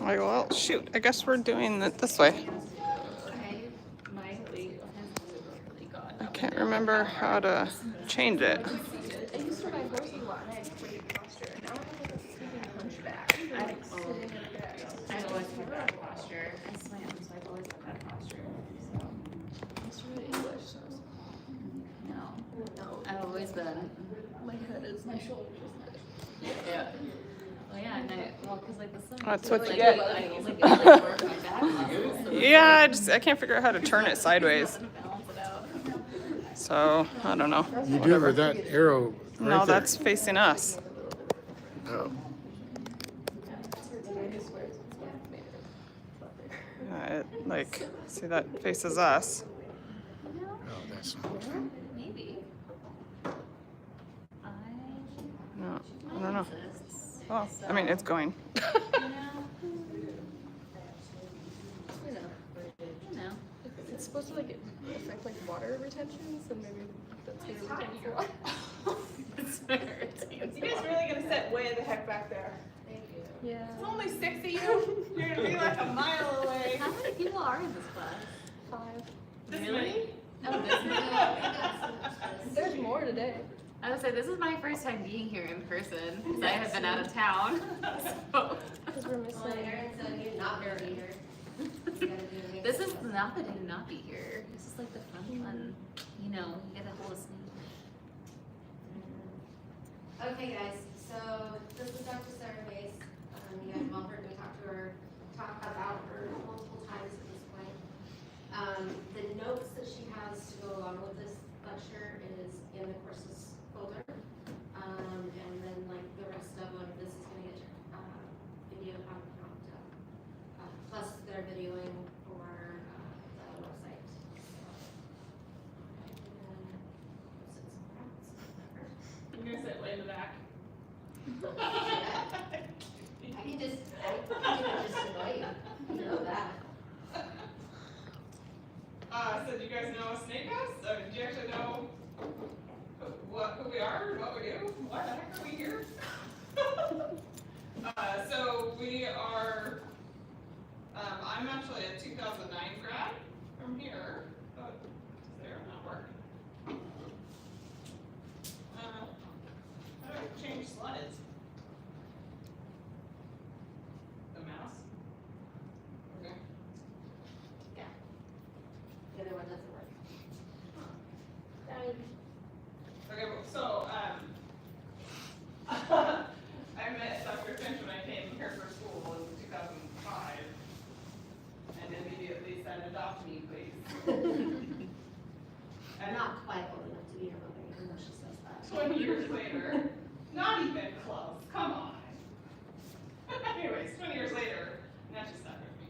Like, well, shoot. I guess we're doing it this way. I can't remember how to change it. I used to ride horses a lot and I had great posture. Now I have like a freaking hunchback. I'm like sitting in a bed. I've always had bad posture. I swam, so I've always had bad posture. So. I started English, so. No. I've always been. My head is my shoulders. Yeah. Well, yeah, and because like the sun. That's what you like, get. I only get like work my back muscles. So Yeah, I can't figure out how to turn it sideways. balance it out. So, I don't know. You do with that arrow right No, there. that's facing us. Oh. Like, see, that faces us. Oh, that's not. Maybe. No, I don't know. Well, I mean, it's going. It's supposed to like affect like water retention, so maybe that's gonna retain water. You guys really gonna sit way the heck back there? Yeah. There's only 6 of you. You're gonna be like a mile away. How many people are in this class? 5. This Really? many? Oh, this is There's more today. I would say this is my first time being here in person because I have been out of town. So. Because we're missing. This is not the day to not be here. This is like the fun one. You know, you get a whole sneak. Okay, guys, so this is Dr. Sarah Bass. You guys have all heard me talk about her multiple times at this point. The notes that she has to go along with this lecture is in the courses folder. And then like the rest of them, this is gonna get video out. Plus they're videoing for the website. I'm gonna sit way in the back. I can just annoy you. You know that. So do you guys know Snake House? Do you actually know who we are, what we do? Why the heck are we here? So we are, I'm actually a 2009 grad from here, but they're not working. How do I change slides? The mouse? Okay. The other one doesn't work. Okay, well, so, I met Dr. Finch when I came here for school in 2005, and immediately said, adopt me, please. I'm not quite old enough to be her mother, even though she says that. 20 years later, not even close, come on. Anyways, 20 years later, now she's stuck with me.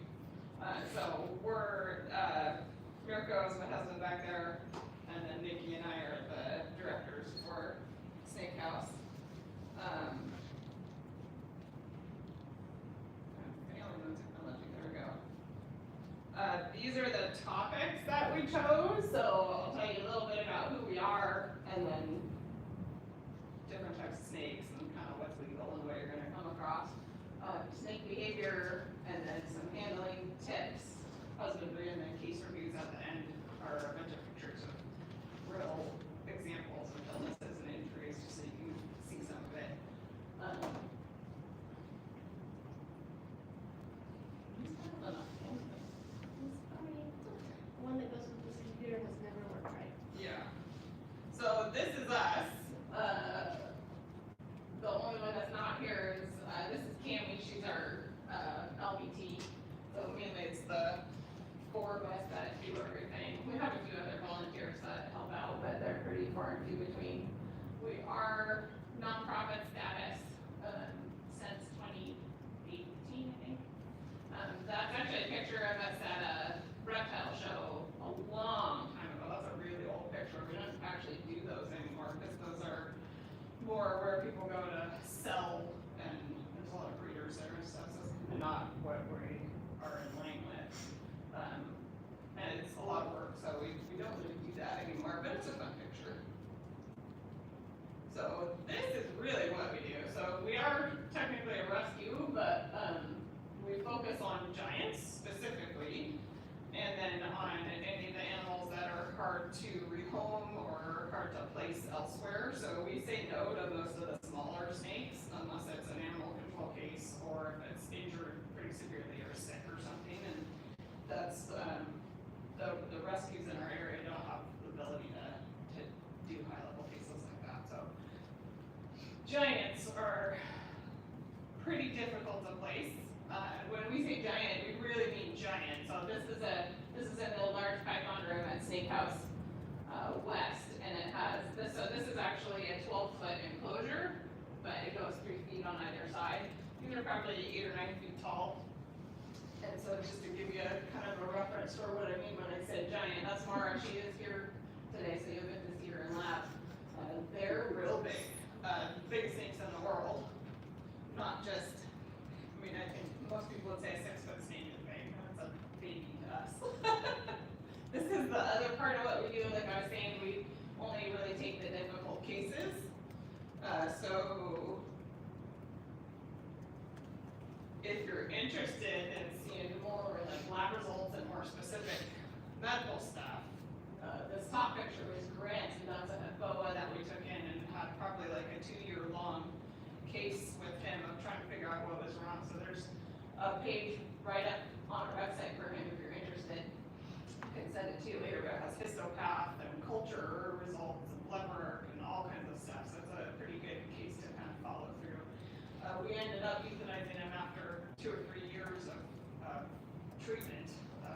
So we're, Mirko is my husband back there, and then Nikki and I are the directors for Snake House. Failing on technology, there we go. These are the topics that we chose, so I'll tell you a little bit about who we are, and then different types of snakes and kind of what's legal and what you're going to come across. Snake behavior, and then some handling tips, husbandry, and then case reviews at the end are a bunch of pictures of real examples of illnesses and injuries, just so you can see some of it. The one that goes with this computer has never worked right. Yeah. So this is us. The only one that's not here is, this is Cammie, she's our LBT. So mainly it's the 4 of us that do everything. We have a few other volunteers that help out, but they're pretty far and few between. We are nonprofit status since 2018, I think. That's actually a picture of us at a reptile show a long time ago. That's a really old picture. We don't actually do those anymore because those are more where people go to sell, and there's a lot of breeders there and stuff, so it's not what we are in line with. And it's a lot of work, so we don't really do that anymore, but it's a fun picture. So this is really what we do. So we are technically a rescue, but we focus on giants specifically, and then on any of the animals that are hard to rehome or hard to place elsewhere. So we say no to most of the smaller snakes unless it's an animal control case or if it's injured pretty severely or sick or something. And that's the rescues in our area don't have the ability to do high level cases like that. So giants are pretty difficult to place. When we say giant, we really mean giant. So this is in the large python room at Snake House West, and it has this. So this is actually a 12-foot enclosure, but it goes 3 feet on either side. These are probably 8 or 9 feet tall. And so just to give you a kind of a reference for what I mean when I said giant, that's Mara. She is here today, so you'll get to see her in lab. They're real big, biggest snakes in the world. Not just, I mean, I think most people would say a 6-foot snake is big. That's a baby to us. This is the other part of what we do. Like I was saying, we only really take the difficult cases. So if you're interested in seeing more like lab results and more specific medical stuff, this top picture was Grant, and that's a boa that we took in and had probably like a 2-year-long case with him of trying to figure out what was wrong. So there's a page right up on our website for him if you're interested. I can send it to you later, but it has histopath and culture results and blood work and all kinds of stuff. So it's a pretty good case to kind of follow through. We ended up euthanizing him after 2 or 3 years of treatment.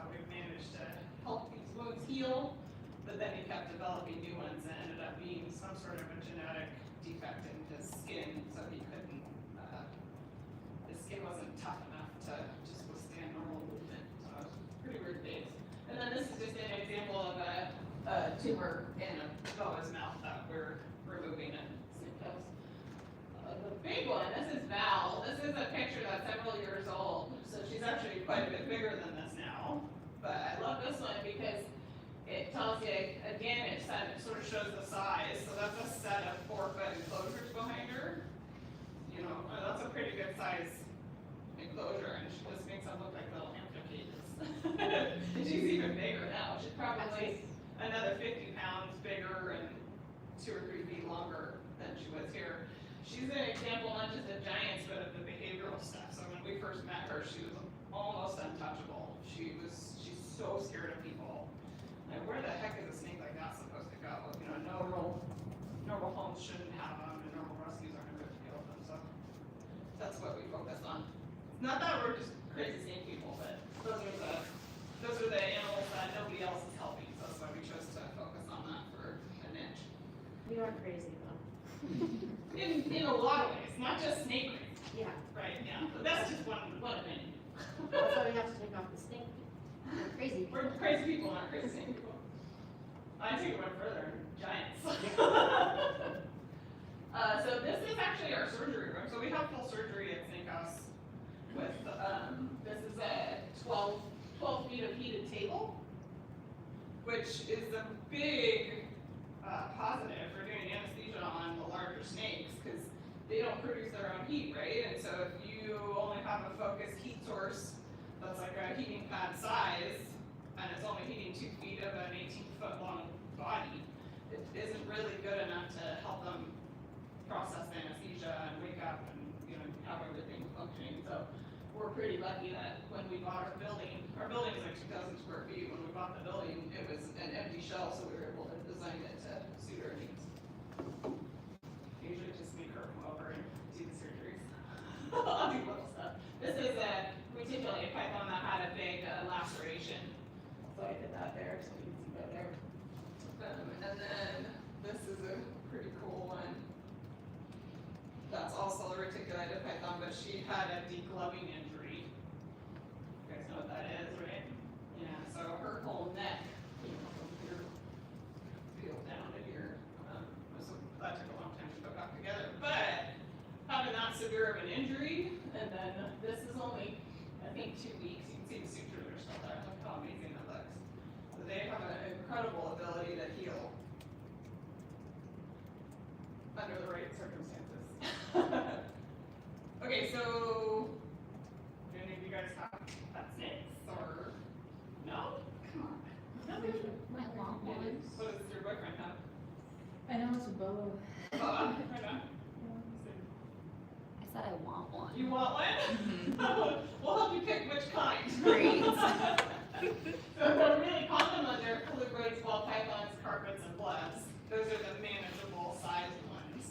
We've managed to help these wounds heal, but then he kept developing new ones and ended up being some sort of a genetic defect in his skin, so he couldn't, his skin wasn't tough enough to just withstand normal movement. So it was pretty weird days. And then this is just an example of a tumor in a boa's mouth that we're removing in Snake House. The big one, this is Val. This is a picture that's several years old, so she's actually quite a bit bigger than this now. But I love this one because it tells you, again, it sort of shows the size. So that's a set of 4-foot enclosures behind her. You know, that's a pretty good size enclosure, and she just makes them look like little hamster cages. And she's even bigger now. She's probably another 50 pounds bigger and 2 or 3 feet longer than she was here. She's an example not just of giants, but of the behavioral stuff. So when we first met her, she was almost untouchable. She's so scared of people. Like, where the heck is a snake like that supposed to go? You know, normal homes shouldn't have them, and normal rescues aren't going to deal with them. So that's what we focus on. Not that we're just crazy snake people, but those are the animals that nobody else is helping. So that's why we chose to focus on that for a niche. We are crazy though. In a lot of ways, not just snake crazy, Yeah, right? Yeah, but that's just one of many. that's why we have to take off the snake. We're crazy. We're crazy people, not crazy snake people. I take it one further, giants. So this is actually our surgery room. So we have full surgery at Snake House with, this is a 12 feet of heated table, which is a big positive for doing anesthesia on the larger snakes because they don't produce their own heat, right? And so if you only have a focused heat source that's like a heating pad size, and it's only heating 2 feet of an 18-foot long body, it isn't really good enough to help them process the anesthesia and wake up and, you know, have everything functioning. So we're pretty lucky that when we bought our building is like 2,000 square feet. When we bought the building, it was an empty shell, so we were able to design it to suit our needs. Usually just make her come over and do the surgeries. I'll do little stuff. This is particularly a python that had a big laceration. So I did that there, so you can see that there. And then this is a pretty cool one. That's also a reticulated python, but she had a degloving injury. You guys know what that is, right? Yeah, so her whole neck, you know, from here, peeled down to here. So that took a long time to put back together. But having that severe of an injury, and then this is only, I think, 2 weeks. You can see the sutures are still there. Look how amazing that looks. So they have an incredible ability to heal. under the right circumstances. Okay, so, do any of you guys have pet snakes or, no? Come on. My long ones. What does your boyfriend have? I know it's a boa. Right on. I said I want one. You want one? We'll help you pick which kind. Great. So the really common ones are colubrids, ball pythons, carpets, and bloods. Those are the manageable sized ones.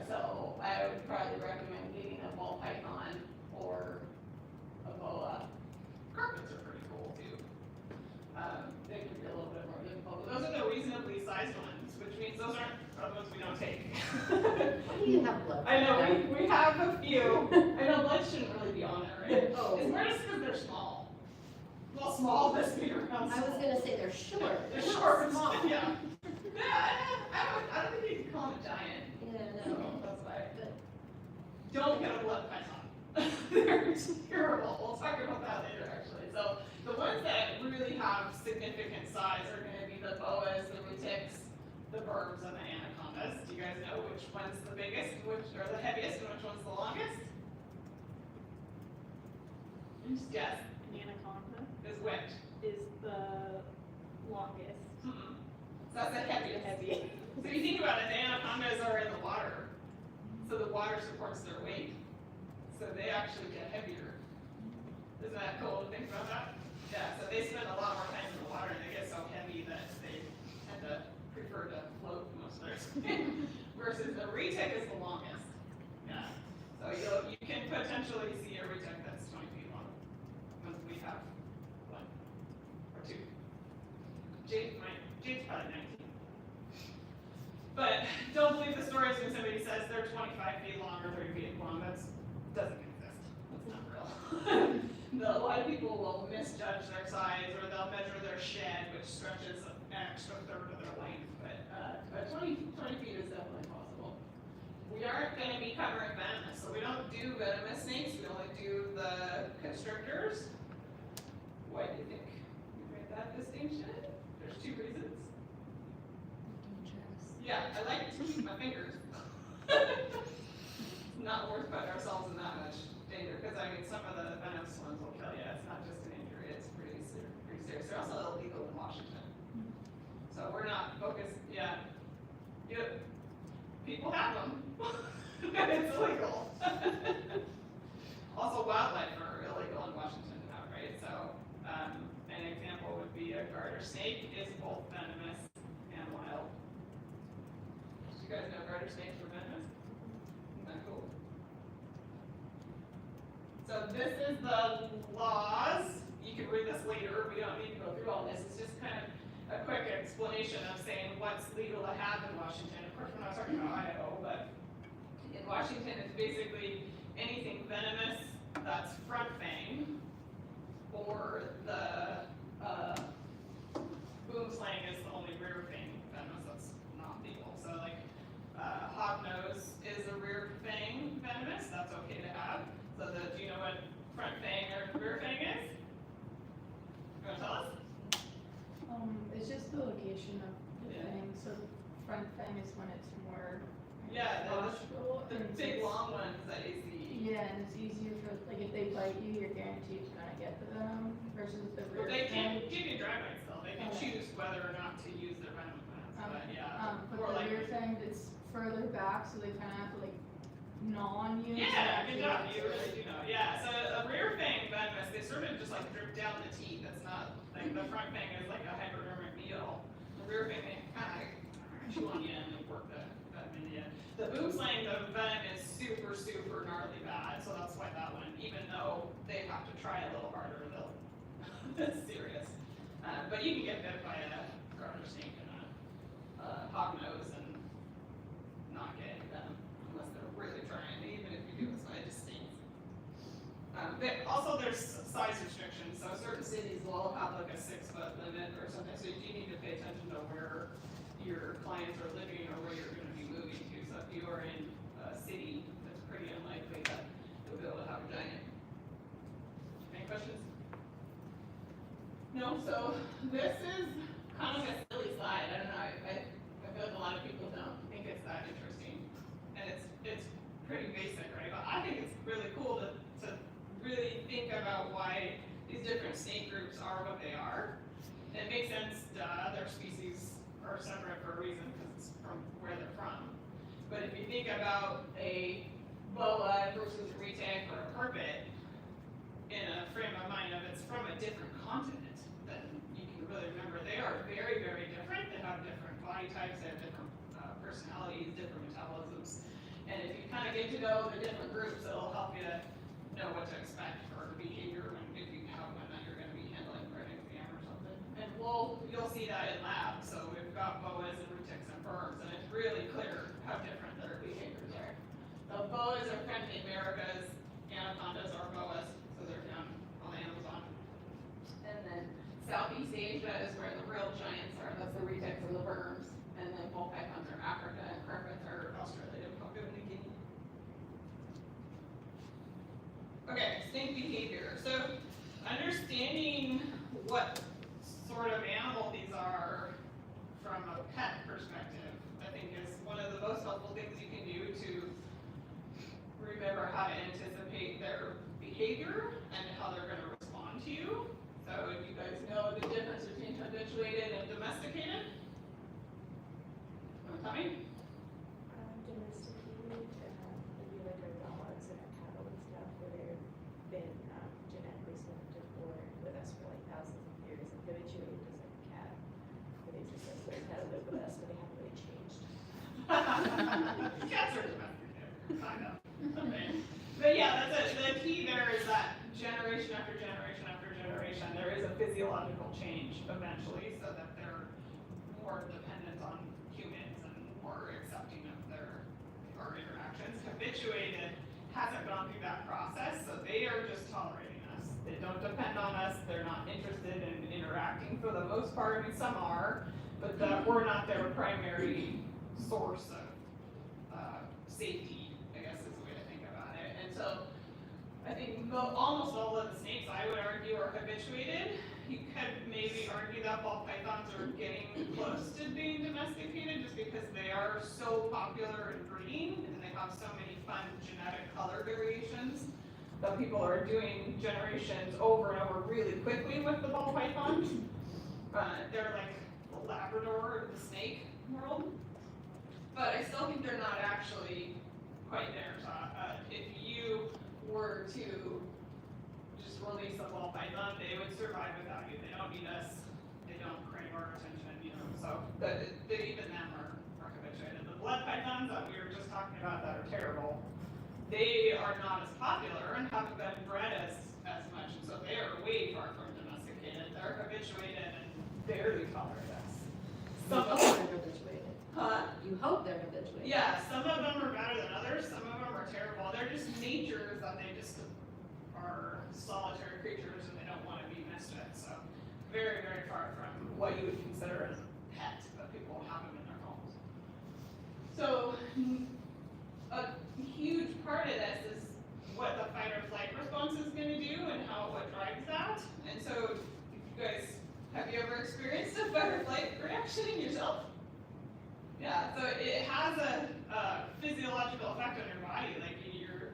So I would probably recommend getting a ball python or a boa. Carpets are pretty cool too. They can be a little bit more difficult, but those are the reasonably sized ones, which means those aren't the ones we don't take. Why do you have blood? I know, we have a few. I know blood shouldn't really be on it, right? Oh. It's more just because they're small. Well, small, this big around. I was gonna say they're short. They're not short, small. yeah. I don't think you can call them a giant. Yeah, So no. that's why. But Don't get a blood python. They're terrible. We'll talk about that later, actually. So the ones that really have significant size are gonna be the boas, the rutics, the burbs, and the anacondas. Do you guys know which one's the biggest, which are the heaviest, and which one's the longest? Just guess. An anaconda Is which? is the longest. So that's the heaviest. Heavy. So you think about it, the anacondas are in the water. So the water supports their weight. So they actually get heavier. Isn't that cool to think about that? Yeah, so they spend a lot more time in the water and they get so heavy that they tend to prefer to float most of their time. Versus the retic is the longest. Yeah. So you can potentially see a retic that's 20 feet long. Once we have one or two. Jade's probably 19. But don't believe the stories when somebody says they're 25 feet long or 30 feet long. That doesn't exist. That's not real. A lot of people will misjudge their size, or they'll measure their shed, which stretches an extra third of their length. But 20 feet is definitely possible. We aren't going to be covering venomous, so we don't do venomous snakes. We only do the constrictors. Why do you think we made that distinction? There's two reasons. Dangerous. Yeah, I like to keep my fingers. It's not worth putting ourselves in that much danger, because I mean, some of the venomous ones will kill you. It's not just an injury, it's pretty serious. They're also illegal in Washington. So we're not focused, yeah. People have them, and it's illegal. Also, wildlife are illegal in Washington now, right? So, an example would be a garter snake is both venomous and wild. Do you guys know garter snakes are venomous? Isn't that cool? So this is the laws. You can read this later. We don't need to go through all this. It's just kind of a quick explanation of saying what's legal to have in Washington. Of course, we're not talking about Idaho, but in Washington, it's basically anything venomous that's front fang, or the boom slang is the only rear fang venomous that's not legal. So like hognose is a rear fang venomous, that's okay to have. So do you know what front fang or rear fang is? You wanna tell us? It's just the location of the Yeah. thing. So front fang is when it's more Yeah, postural, the and big it's- long ones that you see. Yeah, and it's easier for like if they bite you, you're guaranteed to kind of get the venom versus the But rear they fang. can't give you dry bites though, they can Okay. choose whether or not to use their venom glands, but yeah. But Or the like- rear fang, it's further back, so they kind of have to like gnaw on you. to Yeah, actually good job, get you to really it. do know. Yeah, so a rear fang venomous, they sort of just like drip down the teeth. It's not like the front fang is like a hypodermic needle. The rear fang, they kind of chew on you and like work the venom into you. The boom slang, the venom is super, super gnarly bad, so that's why that one, even though they have to try a little harder, it's serious. But you can get bit by a garter snake and a hognose and not get any venom unless they're really trying. Even if you do, it just stings. Also, there's size restrictions. So certain cities will all have like a 6-foot limit or something. So you do need to pay attention to where your clients are living or where you're going to be moving to. So if you are in a city, it's pretty unlikely that you'll be able to have a giant. Any questions? No. So this is kind of a silly slide. I don't know. I feel like a lot of people don't think it's that interesting. really cool to really think about why these different snake groups are what they are. It makes sense, their species are separate for a reason, because it's from where they're from. But if you think about a boa versus a retic or a carpet, in a frame of mind of it's from a different continent, then you can really remember they are very, very different. They have different body types, they have different personalities, different metabolisms. And if you kind of get to know the different groups, it'll help you know what to expect for behavior when, if you have one that you're going to be handling for an exam or something. And you'll see that in lab. So we've got boas and retics and firms, and it's really clear how different their behaviors are. The boas are from the Americas, anacondas are boas, so they're down on the Amazon. And then Southeast Asia is where the real giants are, that's the retics and the worms. And then ball pythons are Africa, and carpets are Australia, Papua New Guinea. Okay, snake behavior. So understanding what sort of animal these are from a pet perspective, I think is one of the most helpful things you can do to remember how to anticipate their behavior and how they're going to respond to you. So you guys know the difference between habituated and domesticated? Coming? Domesticated, would be like our dogs and our cattle and stuff, where they've been genetically selected for with us for like thousands of years. And habituated is like a cat, where they just like learn how to live with us, but they haven't really changed. Cats are domesticated, kind of. Okay. But yeah, the key there is that generation after generation after generation, there is a physiological change eventually, so that they're more dependent on humans and more accepting of our interactions. Habituated hasn't gone through that process, so they are just tolerating us. They don't depend on us, they're not interested in interacting for the most part. I mean, some are, but we're not their primary source of safety, I guess is the way to think about it. And so I think almost all of the snakes, I would argue, are habituated. You could maybe argue that ball pythons are getting close to being domesticated just because they are so popular in breeding and they have so many fun genetic color variations that people are doing generations over and over really quickly with the ball pythons. They're like the Labrador of the snake world. But I still think they're not actually quite there. So if you were to just release a ball python, they would survive without you. They don't need us. They don't crave our attention, you know. So even them are habituated. The blood pythons that we were just talking about that are terrible, they are not as popular and haven't been bred as much. And so they are way far from domesticated. They're habituated and barely tolerate us. Some of them, habituated. huh? You hope they're habituated. Yeah, some of them are better than others, some of them are terrible. They're just natures that they just are solitary creatures and they don't want to be messed with. So very, very far from what you would consider as a pet, but people have them in their homes. So a huge part of this is what the fight or flight response is going to do and what drives that. And so you guys, have you ever experienced a fight or flight reaction in yourself? Yeah, so it has a physiological effect on your body, like your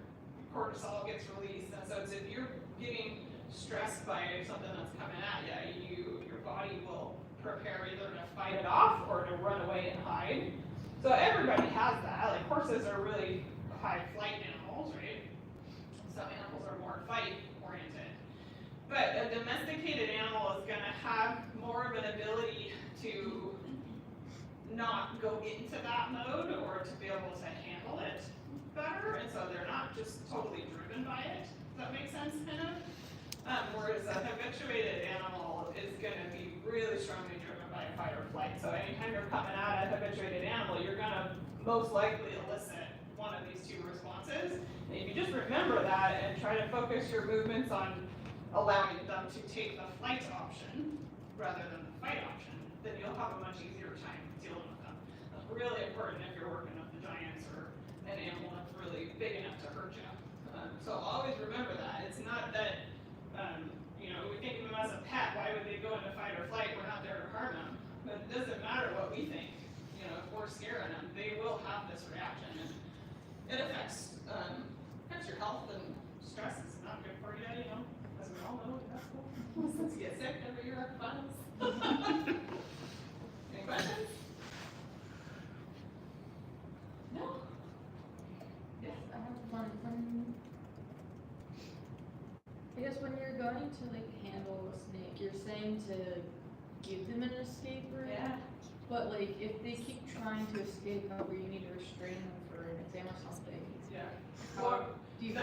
cortisol gets released, and so it's if you're getting stressed by something that's coming at you, your body will prepare either to fight it off or to run away and hide. So everybody has that, like horses are really high flight animals, right? Some animals are more fight oriented. But a domesticated animal is gonna have more of an ability to not go into that mode or to be able to handle it better, and so they're not just totally driven by it. Does that make sense, kind of? Whereas a habituated animal is going to be really strongly driven by fight or flight. So anytime you're coming at a habituated animal, you're going to most likely elicit one of these two responses. And if you just remember that and try to focus your movements on allowing them to take the flight option rather than the fight option, then you'll have a much easier time dealing with them. That's really important if you're working with the giants or an animal that's really big enough to hurt you. So always remember that. It's not that, we think of them as a pet. Why would they go into fight or flight? We're not there to harm them. But it doesn't matter what we think. If we're scaring them, they will have this reaction. And it affects your health and Any questions? No? Yes. I have one. I guess when you're going to like handle a snake, you're saying to give them an escape route. Yeah. But like if they keep trying to escape, however, you need to restrain them for an exam or something. Yeah. How do you I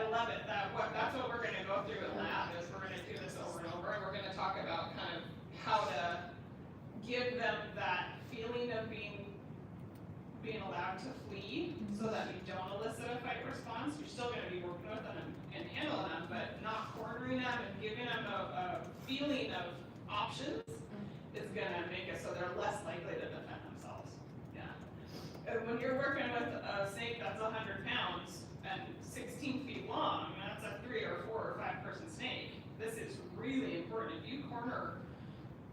love it, that's what we're gonna go through in lab, is we're gonna do this over and over, and we're gonna talk about kind of how to give them that feeling of being allowed to flee, so that we don't elicit a fight response. You're still gonna be working with them and handling them, but not cornering them and giving them a feeling of options is gonna make it so they're less likely to defend themselves. Yeah. And when you're working with a snake that's 100 pounds and 16 feet long, that's a 3 or 4 or 5 person snake. This is really important. If you corner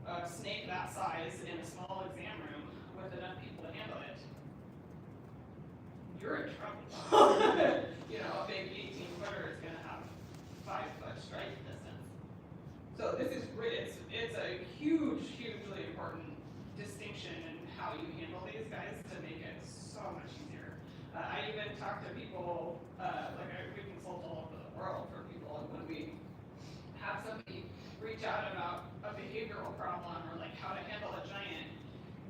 a snake that size in a small exam room with enough people to handle it, you're in trouble. You know, a big 18-footer is gonna have 5-foot strike distance. So this is it's a hugely important distinction in how you handle these guys to make it so much easier. I even talk to people, we consult all over the world for people, and when we have somebody reach out about a behavioral problem or like how to handle a giant,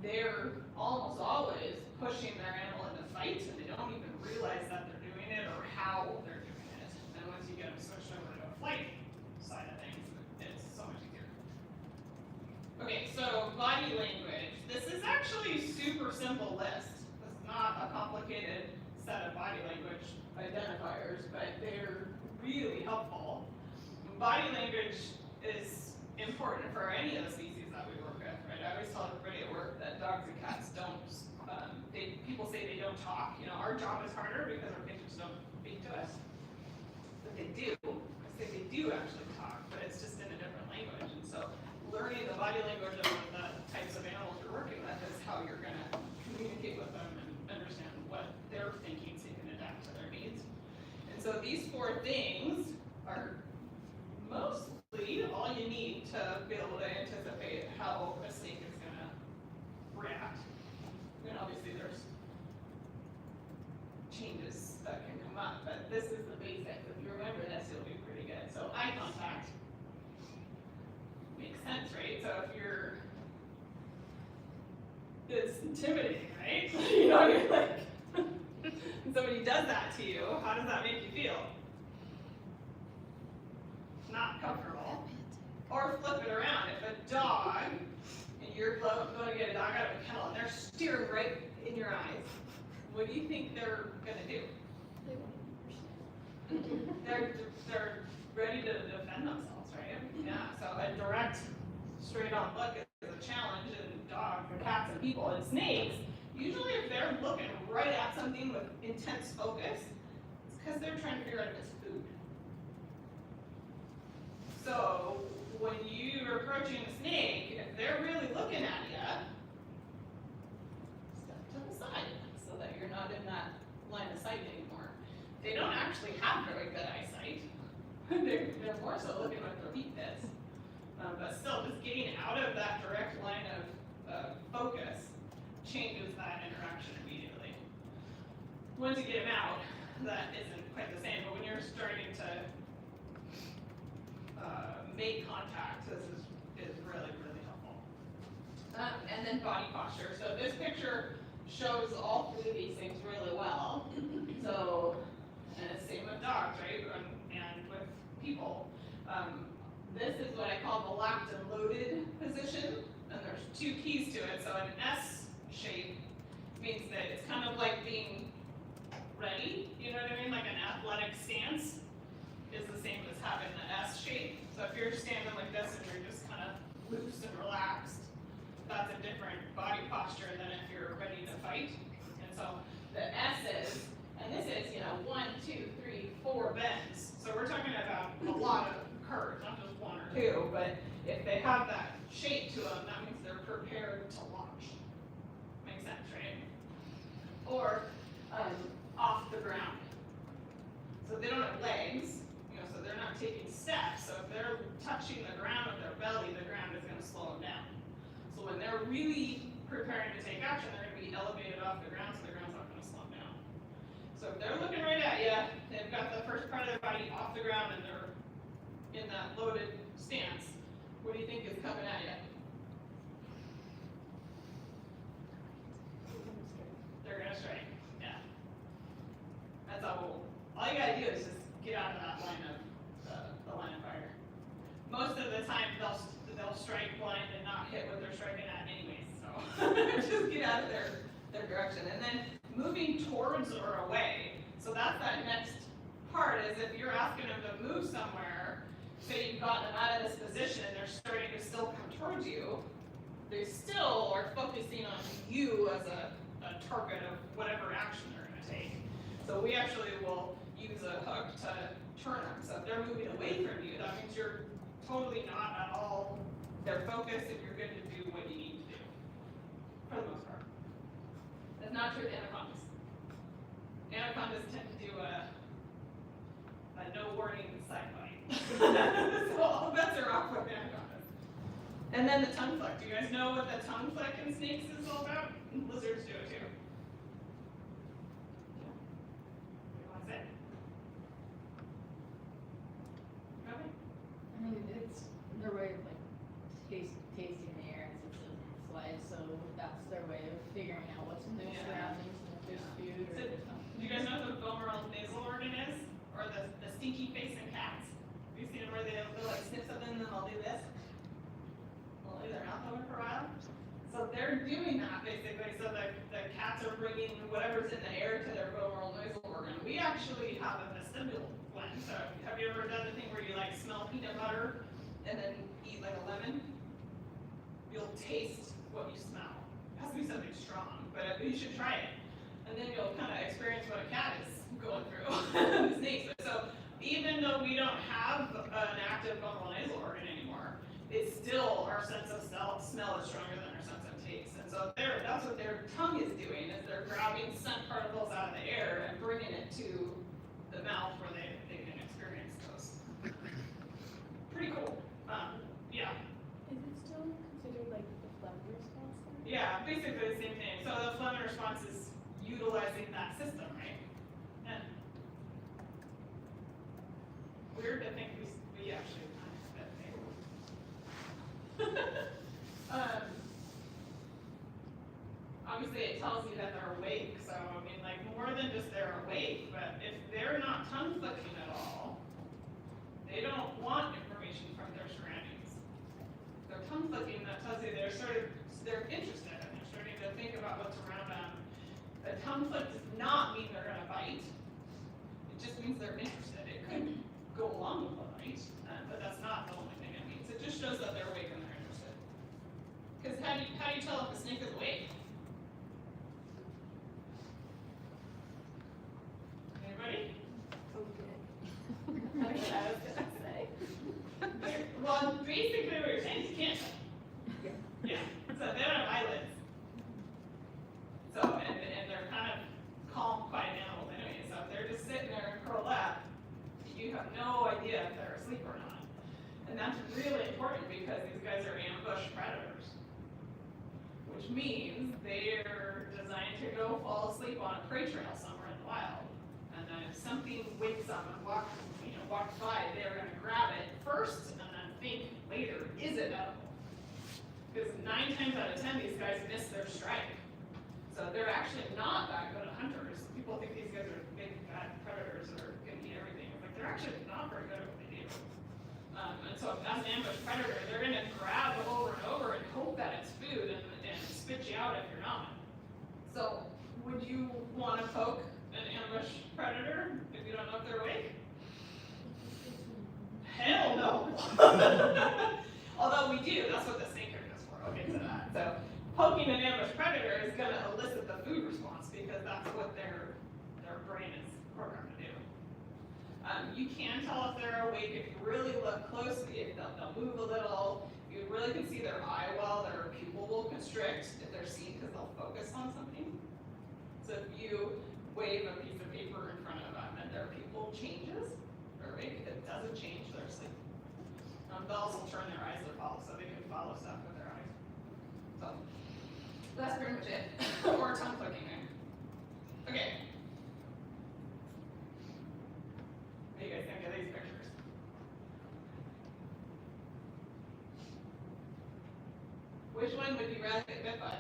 they're almost always pushing their animal into fight, and they don't even realize that they're doing it or how they're doing it. And once you get them switched over to a flight side of things, it's so much easier. Okay, so body language. This is actually a super simple list. This is not a complicated set of body language identifiers, but they're really helpful. Body language is important for any of the species that we work with, right? I always tell everybody at work that dogs and cats don't, people say they don't talk. You know, our job is harder because our patients don't speak to us. But they do. I say they do actually talk, but it's just in a different language. And so learning the body language of the types of animals you're working with is how you're gonna communicate with them and understand what they're thinking so you can adapt to their needs. And so these 4 things are mostly all you need to be able to anticipate how a snake is gonna react. And obviously there's changes that can come up, but this is the basics. If you remember this, you'll be pretty good. So eye contact makes sense, right? So if it's intimidating, right? You know, you're like, and somebody does that to you, how does that make you feel? Not comfortable. Or flip it around. If a dog, and you're going to get a dog out of a kennel, and they're staring right in your eyes, what do you think they're going to do? They're ready to defend themselves, right? Yeah, so a direct, straight-on look is a challenge in dogs and cats and people. And snakes, usually if they're looking right at something with intense focus, it's because they're trying to figure out if it's food. So when you're approaching a snake, if they're really looking at you, step to the side so that you're not in that line of sight anymore. They don't actually have very good eyesight. They're more so looking with their beak pits. But still, just getting out of that direct line of focus changes that interaction immediately. Once you get them out, that isn't quite the same, but when you're starting to make contact, this is really, really helpful. And then body posture. So this picture shows all 3 of these things really well. So, and it's same with dogs, right? And with people. This is what I call the locked and loaded position, and there's 2 keys to it. So an S shape means that it's kind of like being ready, you know what I mean? Like an athletic stance is the same as having the S shape. So if you're standing like this and you're just kind of loose and relaxed, that's a different body posture than if you're ready to fight. And so the S is, and this is, 1, 2, 3, 4 bends. So we're talking about a lot of curves, not just 1 or 2, but if they have that shape to them, that means they're prepared to launch. Makes sense, right? Or off the ground. So they don't have legs, so they're not taking steps. So if they're touching the ground with their belly, the ground is going to slow them down. they're really preparing to take action, they're gonna be elevated off the ground, so the ground's not gonna slow them down. So if they're looking right at you, they've got the first part of their body off the ground and they're in that loaded stance, what do you think is coming at you? They're gonna strike, yeah. That's all you gotta do is just get out of that line of, the line of fire. Most of the time, they'll strike blind and not hit what they're striking at anyways, so just get out of their direction. And then moving towards or away, so that's that next part, is if you're asking them to move somewhere, say you've gotten them out of this position, they're starting to still come towards you, they still are focusing on you as a target of whatever action they're gonna take. So we actually will use a hook to turn them. So if they're moving away from you, that means you're totally not at all their focus and you're going to do what you need to do. For the most part. That's not true with anacondas. Anacondas tend to do a no warning side bite. So all bets are off with anacondas. And then the tongue flick. Do you guys know what the tongue flick in snakes is all about? Lizards do it too. What's it? Really? I mean, it's their way of like tasting the air and since it flies, so that's their way of figuring out what's in their Yeah. surroundings and if there's food or So, if there's not. Do you guys know what the vomeral nasal organ is? Or the stinky face in cats? Have you seen them where they'll like sniff something and then they'll do this? They'll leave their mouth open for a while. So they're doing that basically, so the cats are bringing whatever's in the air to their vomeral nasal organ. We actually have a vestibular gland. So have you ever done the thing where you like smell peanut butter and then eat like a lemon? You'll taste what you smell. It has to be something strong, but you should try it. And then you'll kind of experience what a cat is going through. The snakes. So even though we don't have an active vomeral nasal organ anymore, it's still our sense of smell is stronger than our sense of taste. And so that's what their tongue is doing, is they're grabbing scent particles out of the air and bringing it to the mouth where they can experience those. Pretty cool. Yeah. Is it still considered like the phlegm response then? Yeah, basically the same thing. So the phlegm response is utilizing that system, right? And weird to think we actually kind of have that thing. Obviously it tells you that they're awake, so I mean like more than just they're awake, but if they're not tongue flicking at all, they don't want information from their surroundings. They're tongue flicking, that tells you they're interested and they're starting to think about what's around them. A tongue flick does not mean they're gonna bite. It just means they're interested. It could go along with the bite, but that's not the only thing it means. It just shows that they're awake and they're interested. Because how do you tell if a snake is awake? Anybody? I was gonna say. Well, basically what you're saying is you can't tell. Yeah, so they don't have eyelids. So, and they're kind of calm, quiet animals anyway, so if they're just sitting there and curled up, you have no idea if they're asleep or not. And that's really important because these guys are ambush predators. Which means they're designed to go fall asleep on a prey trail somewhere in the wild. And then if something wakes up and walks by, they're gonna grab it first and then think later, is it edible? Because 9 times out of 10, these guys miss their strike. So they're actually not that good at hunters. People think these guys are big, bad predators that are gonna eat everything. It's like they're actually not very good at what they do. And so as an ambush predator, they're gonna grab over and over and hope that it's food and spit you out if you're not. So would you wanna poke an ambush predator if you don't know if they're awake? Hell no. Although we do, that's what the snake hook is for. I'll get to that. So poking an ambush predator is going to elicit the food response because that's what their brain is programmed to do. You can tell if they're awake if you really look closely. If they'll move a little. You really can see their eye well. Their pupil will constrict if they're seen because they'll focus on something. So if you wave a piece of paper in front of them and their pupil changes, they're awake. If it doesn't change, they're asleep. Bells will turn their eyes to follow, so they can follow stuff with their eyes. So that's pretty much it. Or tongue clicking. Okay. What do you guys think of these pictures? Which one would you rather get bit by?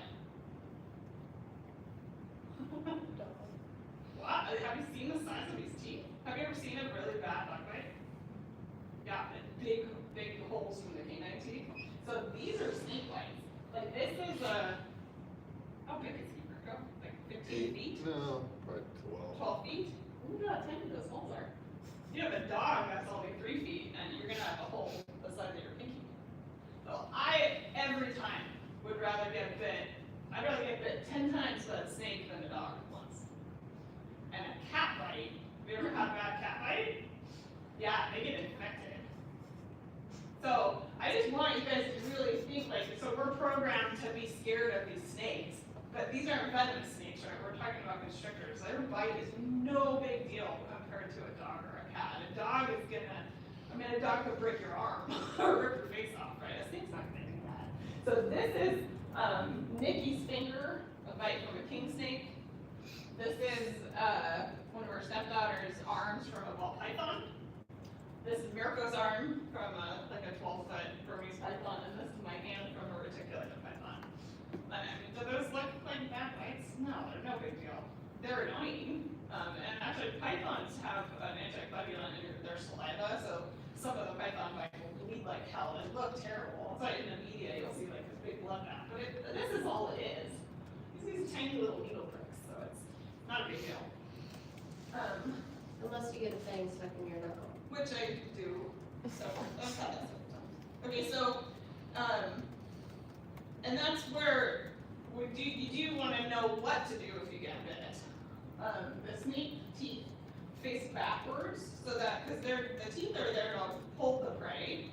What? Have you seen the size of these teeth? Have you ever seen a really bad bug bite? Yeah, big, big holes from the canine teeth. So these are snake bites. Like this is how big is he, Marco? Like 15 feet? No, probably 12. 12 feet? Look at how tiny those holes are. You have a dog that's only 3 feet, and you're gonna have a hole the size of your pinky. So every time, would rather get bit. I'd rather get bit 10 times by a snake than a dog once. And a cat bite. Have you ever had a bad cat bite? Yeah, they get infected. So I just want you guys to really think like, so we're programmed to be scared of these snakes, but these aren't venomous snakes, right? We're talking about constrictors. Their bite is no big deal compared to a dog or a cat. A dog is gonna, a dog could break your arm or rip your face off, right? A snake's not gonna do that. So this is Nikki's finger, a bite from a king snake. This is one of our stepdaughter's arms from a ball python. This is Mirko's arm from like a 12-foot Burmese python, and this is my hand from a reticulata python. Do those look like bad bites? No, they're no big deal. They're annoying, and actually pythons have an anticoagulant in their saliva, so some of the python bites will bleed like hell and look terrible. It's like in the media, you'll see like this big blood bath, but this is all it is. It's these tiny little needle pricks, so it's not a big deal. Unless you get a fang stuck in your knuckle. Which I do, so I've had that several times. Okay, so, and that's where you do want to know what to do if you get bit. The snake teeth face backwards, so that, because the teeth are there to hold the prey,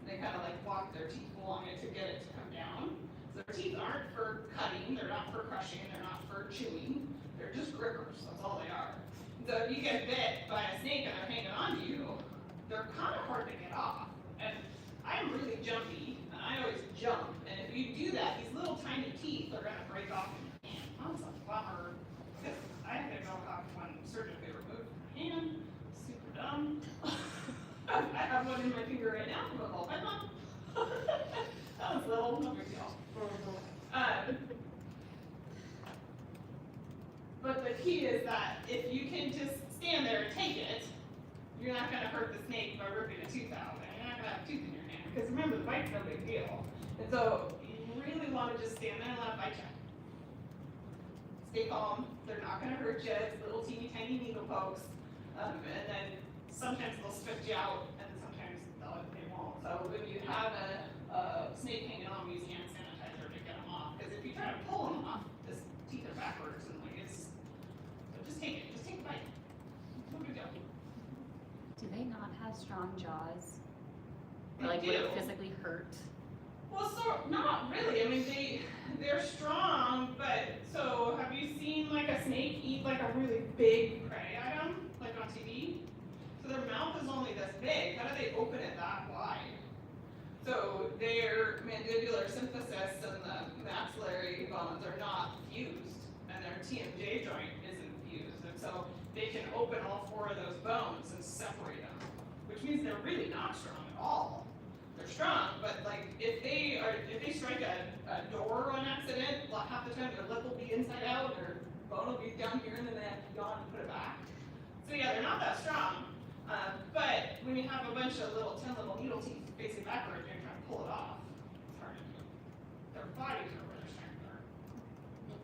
they kind of like walk their teeth along it to get it to come down. So their teeth aren't for cutting, they're not for crushing, they're not for chewing, they're just grippers, that's all they are. So if you get bit by a snake and they're hanging on to you, they're kind of hard to get off. And I'm really jumpy, and I always jump, and if you do that, these little tiny teeth are gonna break off in your hand. That's a bummer. I had to go off when surgically removed my hand. Super dumb. I have one in my finger right now from a ball python. That was little, no big deal. But the key is that if you can just stand there and take it, you're not gonna hurt the snake by ripping a tooth out, and you're not gonna have a tooth in your hand, because remember, the bite's no big deal. And so, you really wanna just stand there and let it bite you. Stay calm, they're not gonna hurt you, it's little teeny tiny needle pokes, and then sometimes they'll spit you out, and sometimes they won't. So if you have a snake hanging on, use hand sanitizer to get them off, because if you try to pull them off, the teeth are backwards, and like it's, so just take it, just take a bite. No big deal. Do they not have strong jaws? They Or like would it do. physically hurt? Well, so, not really, I mean, they're strong, but, so, have you seen like a snake eat like a really big prey item, like on TV? So their mouth is only this big, how do they open it that wide? So their mandibular symphysis and the maxillary bones are not fused, and their TMJ joint isn't fused, and so they can open all 4 of those bones and separate them, which means they're really not strong at all. They're strong, but like if they strike a door on accident, like half the time their lip will be inside out, their bone will be down here, and then they have to yawn and put it back. So yeah, they're not that strong. But when you have a bunch of 10 little needle teeth facing backwards, and you're trying to pull it off, it's hard to do. Their bodies are where their strength are.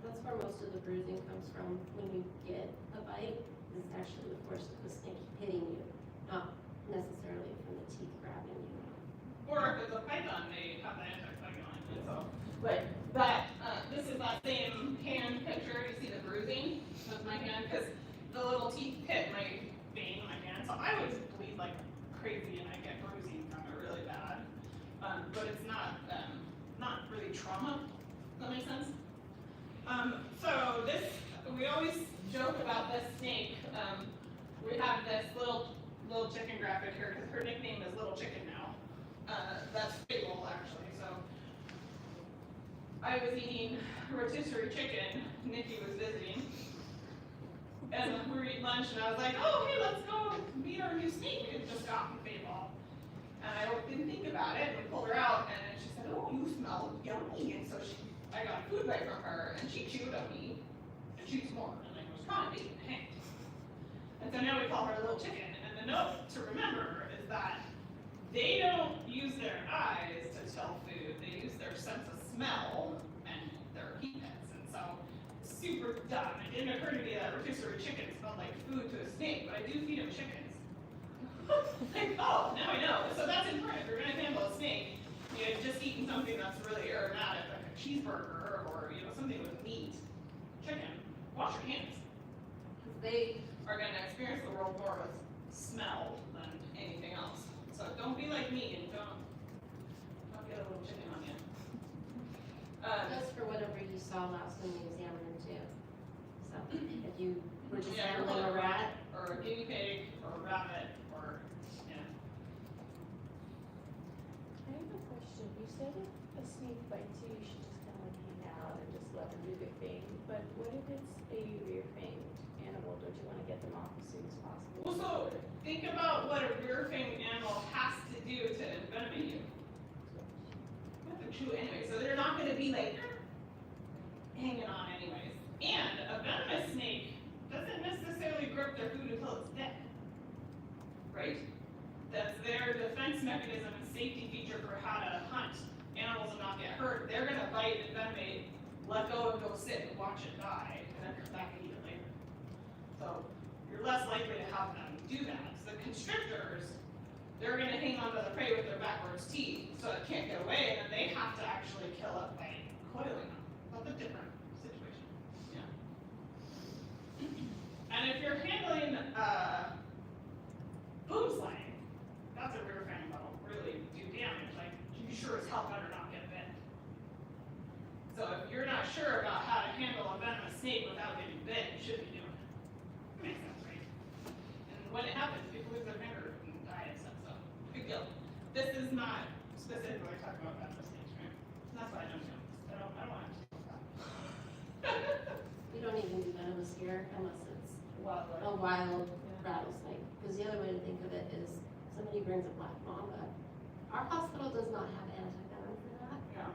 That's where most of the bruising comes from when you get a bite, is actually the force of the snake hitting you, not necessarily from the teeth grabbing you. Or if it's a python, they have the anticoagulant, and so. But this is that same hand picture. You see the bruising of my hand, because the little teeth hit my vein in my hand, so I always bleed like crazy, and I get bruising from it really bad. But it's not really trauma. Does that make sense? So this, we always joke about this snake. We have this little chicken graphic here, because her nickname is Little Chicken now. That's Fable, actually, so. I was eating rotisserie chicken, Nikki was visiting, and we were eating lunch, and I was like, oh, hey, let's go meet our new snake, it just got from Fayetteville. And I didn't think about it, and we pulled her out, and then she said, oh, you smell yummy, and so I got a food bite from her, and she chewed on me, and she was more, and I was trying to eat the hand. And so now we call her Little Chicken, and the note to remember is that they don't use their eyes to tell food, they use their sense of smell and their heat pets, and so super dumb. It didn't occur to me that rotisserie chicken smelled like food to a snake, but I do feed them chickens. Like, oh, now I know. So that's important. If you're gonna handle a snake, you know, just eating something that's really aromatic, like a cheeseburger or something with meat, chicken. Wash your hands. Because they are gonna experience the world more with smell than anything else. So don't be like me and don't get a little chicken on you. Just for whatever you saw last when you examined them too. So if you were just Yeah, handling a rat, or a guinea pig, or a rabbit, or, yeah. I have a question. You said if a snake bites you, you should just kind of like hang out and just let them do their thing. But what if it's a rear-fanged animal? Don't you want to get them off as soon as possible? Well, so think about what a rear-fanged animal has to do to envenomate you. You have to chew anyway, so they're not gonna be like hanging on anyways. And a venomous snake doesn't necessarily grip their food until it's dead. Right? That's their defense mechanism and safety feature for how to hunt animals and not get hurt. They're gonna bite and venomate, let go and go sit and watch it die, and then come back and eat it later. So you're less likely to have them do that. So the constrictors, they're gonna hang on to the prey with their backwards teeth, so it can't get away, and then they have to actually kill it by coiling them. That's a different situation. Yeah. And if you're handling boom slang, that's a rear fang that'll really do damage. Like you sure as hell better not get bit. So if you're not sure about how to handle a venomous snake without getting bit, you shouldn't be doing it. Makes sense, right? And when it happens, people lose their finger and die and stuff, so big deal. This is not specifically talking about venomous snakes, right? That's why I don't do this. I don't want to talk about that. we don't even do venomous here unless it's Wildlife. a wild rattlesnake. Because the other way to think of it is somebody brings a black mamba. Our hospital does not have antivenom for that, Yeah.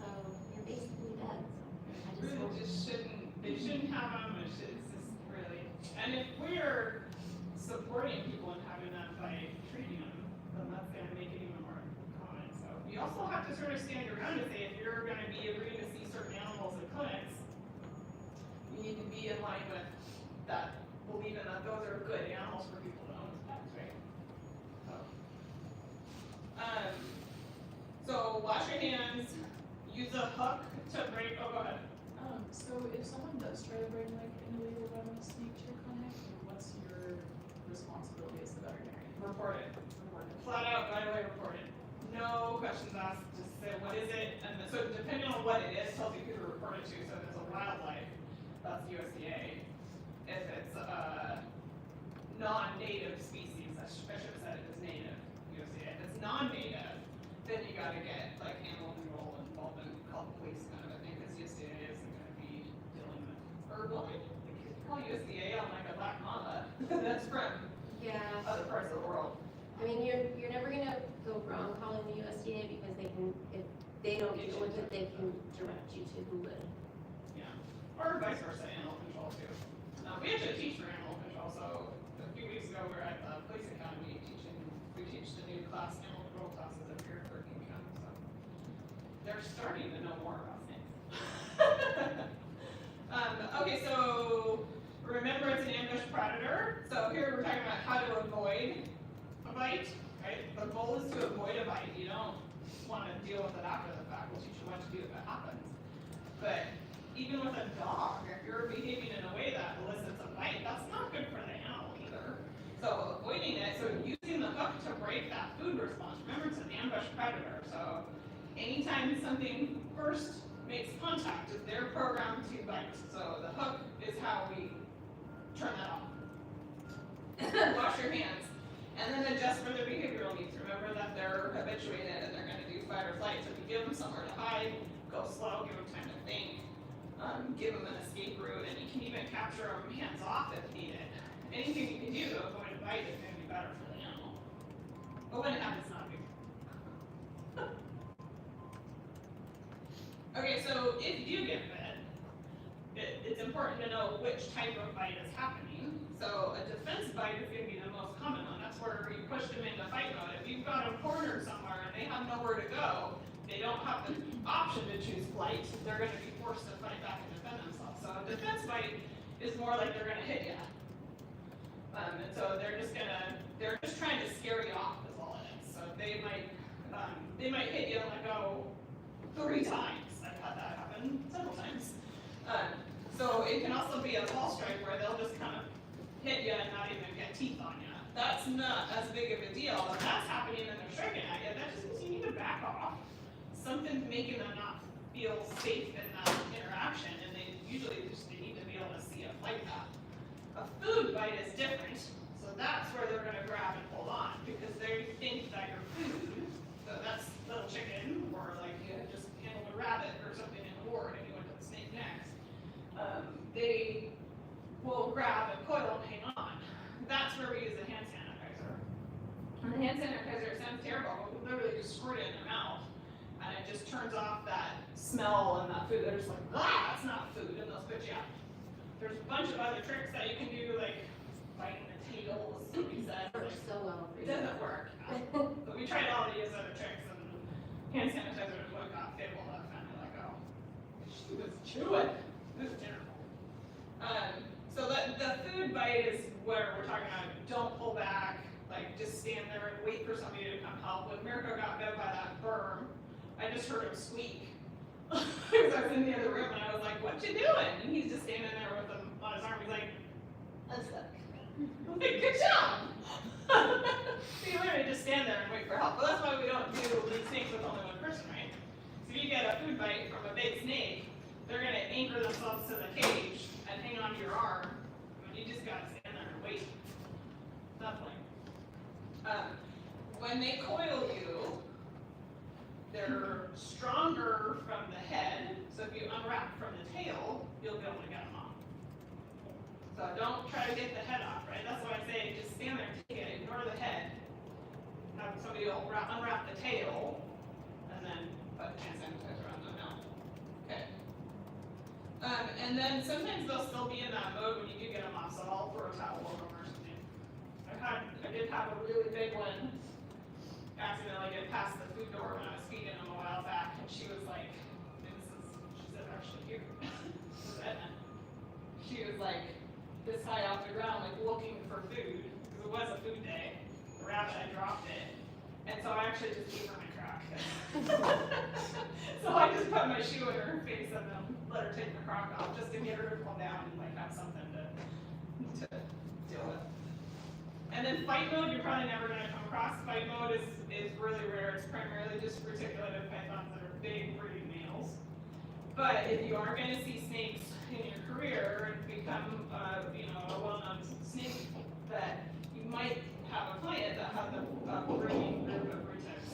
so you're basically dead. So I just Really hope. just shouldn't, they shouldn't have them, it's just really, and if we're supporting people and having that by treating them, then that's gonna make it even more common, so. You also have to sort of stand your ground to say if you're gonna be agreeing to see certain animals in clinics, you need to be in line with that, believing that those are good animals for people to own as pets, right? So wash your hands, use a hook to break, oh, go ahead. So if someone does try to bring like an illegal venomous snake to your clinic, what's your responsibility as the veterinarian? Report it. Flat out, right away, report it. No questions asked, just say, what is it? And so depending on what it is, tells you who to report it to. So if it's a wildlife, that's USDA. If it's a non-native species, I should have said it was native, USDA. If it's non-native, then you gotta get like animal control involved and call the police kind of a thing, because USDA isn't gonna be dealing with, or well, you could call USDA on like a black mamba, that's from Yeah, other parts of the world. I mean, you're never gonna go wrong calling the USDA because they can, if they don't deal with it, they can direct you to who would. Or vice versa, animal control too. We actually teach for animal control, so a few weeks ago we were at the police academy we teach the new class, animal control classes up here for King County, so. They're starting to know more about things. Okay, so remember it's an ambush predator. So here we're talking about how to avoid a bite, right? The goal is to avoid a bite. You don't want to deal with it after the fact. We'll teach you what to do if it happens. But even with a dog, if you're behaving in a way that elicits a bite, that's not good for the animal either. So avoiding it, so using the hook to break that food response. Remember, it's an ambush predator, so anytime something first makes contact, they're programmed to bite. So the hook is how we turn that off. Wash your hands, and then adjust for their behavioral needs. Remember that they're habituated and they're gonna do fight or flight, so if you give them somewhere to hide, go slow, give them time to think, give them an escape route, and you can even capture them hands off if needed. Anything you can do to avoid a bite is gonna be better for the animal. But when it happens, not big. Okay, so if you do get bit, it's important to know which type of bite is happening. So a defense bite is gonna be the most common one. That's where you push them into fight mode. If you've got them cornered somewhere and they have nowhere to go, they don't have the option to choose flight, they're gonna be forced to fight back and defend themselves. So a defense bite is more like they're gonna hit you. And so they're just trying to scare you off is all it is. So they might hit you and let go 3 times. I've had that happen several times. So it can also be a ball strike where they'll just kind of hit you and not even get teeth on you. That's not as big of a deal. If that's happening and they're striking at you, that just means you need to back off. Something's making them not feel safe in that interaction, and they usually just need to be able to see a fight path. A food bite is different, so that's where they're gonna grab and hold on, because they think that your food, so that's little chicken, or like you just handled a rabbit or something in the ward and you went to the snake next. They will grab and coil and hang on. That's where we use the hand sanitizer. And the hand sanitizer sounds terrible, but we literally just squirt it in their mouth, and it just turns off that smell and that food. They're just like, ah, that's not food, and they'll spit you out. There's a bunch of other tricks that you can do, like biting the tails, he said. Works so well for It you. doesn't work. But we tried all these other tricks, and hand sanitizer is what got Fable to finally let go. She was chewing. It was terrible. So the food bite is where we're talking about, don't pull back, like just stand there and wait for somebody to come help. When Mirko got bit by that berm, I just heard him squeak. Because I was in the other room and I was like, what you doing? And he's just standing there with him on his arm. He's like, I'm stuck. I'm like, good job. So you literally just stand there and wait for help. But that's why we don't do these snakes with only one person, right? So if you get a food bite from a big snake, they're going to anchor themselves to the cage and hang onto your arm. And you just got to stand there and wait. Nothing. When they coil you, they're stronger from the head, so if you unwrap from the tail, you'll be able to get them off. So don't try to get the head off, right? That's why I say just stand there and take it, ignore the head. Have somebody unwrap the tail, and then put hand sanitizer on them now. Okay. And then sometimes they'll still be in that mode when you do get them off, so I'll throw a towel over them or something. I did have a really big one accidentally get past the food door when I was feeding him a while back, and she was like, she said actually here, she was like this high off the ground, like looking for food, because it was a food day. The rabbit, I dropped it, and so I actually just gave her my crock. So I just put my shoe in her face and then let her take the crock off, just to get her to calm down and like have something to deal with. And then fight mode, you're probably never going to come across. Fight mode is really rare. It's primarily just reticulated pythons that are big breeding males. But if you are going to see snakes in your career and become, a well-known snake vet, you might have a client that has a breeding group of retics.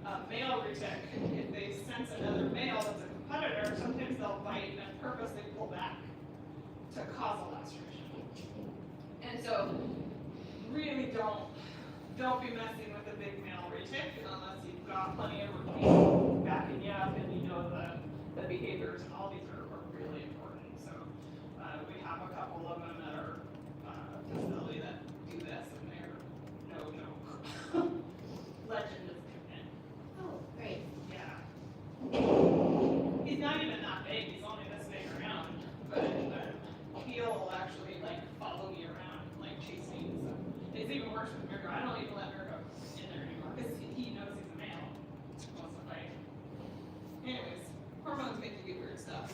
A male retic, if they sense another male that's a competitor, sometimes they'll bite and purposely pull back to cause a laceration. And so, really don't be messing with a big male retic unless you've got plenty of routine backing you up and you know the behaviors, and all these are really important. So we have a couple of them that are facility that do this, and they're no legend is coming. Oh, great. Yeah. He's not even that big, he's only this big around, but he'll actually like follow you around, like chase me. So it's even worse with Mirko. I don't even let Mirko in there anymore because he knows he's a male. He wants to fight. Anyways, hormones make you do weird stuff.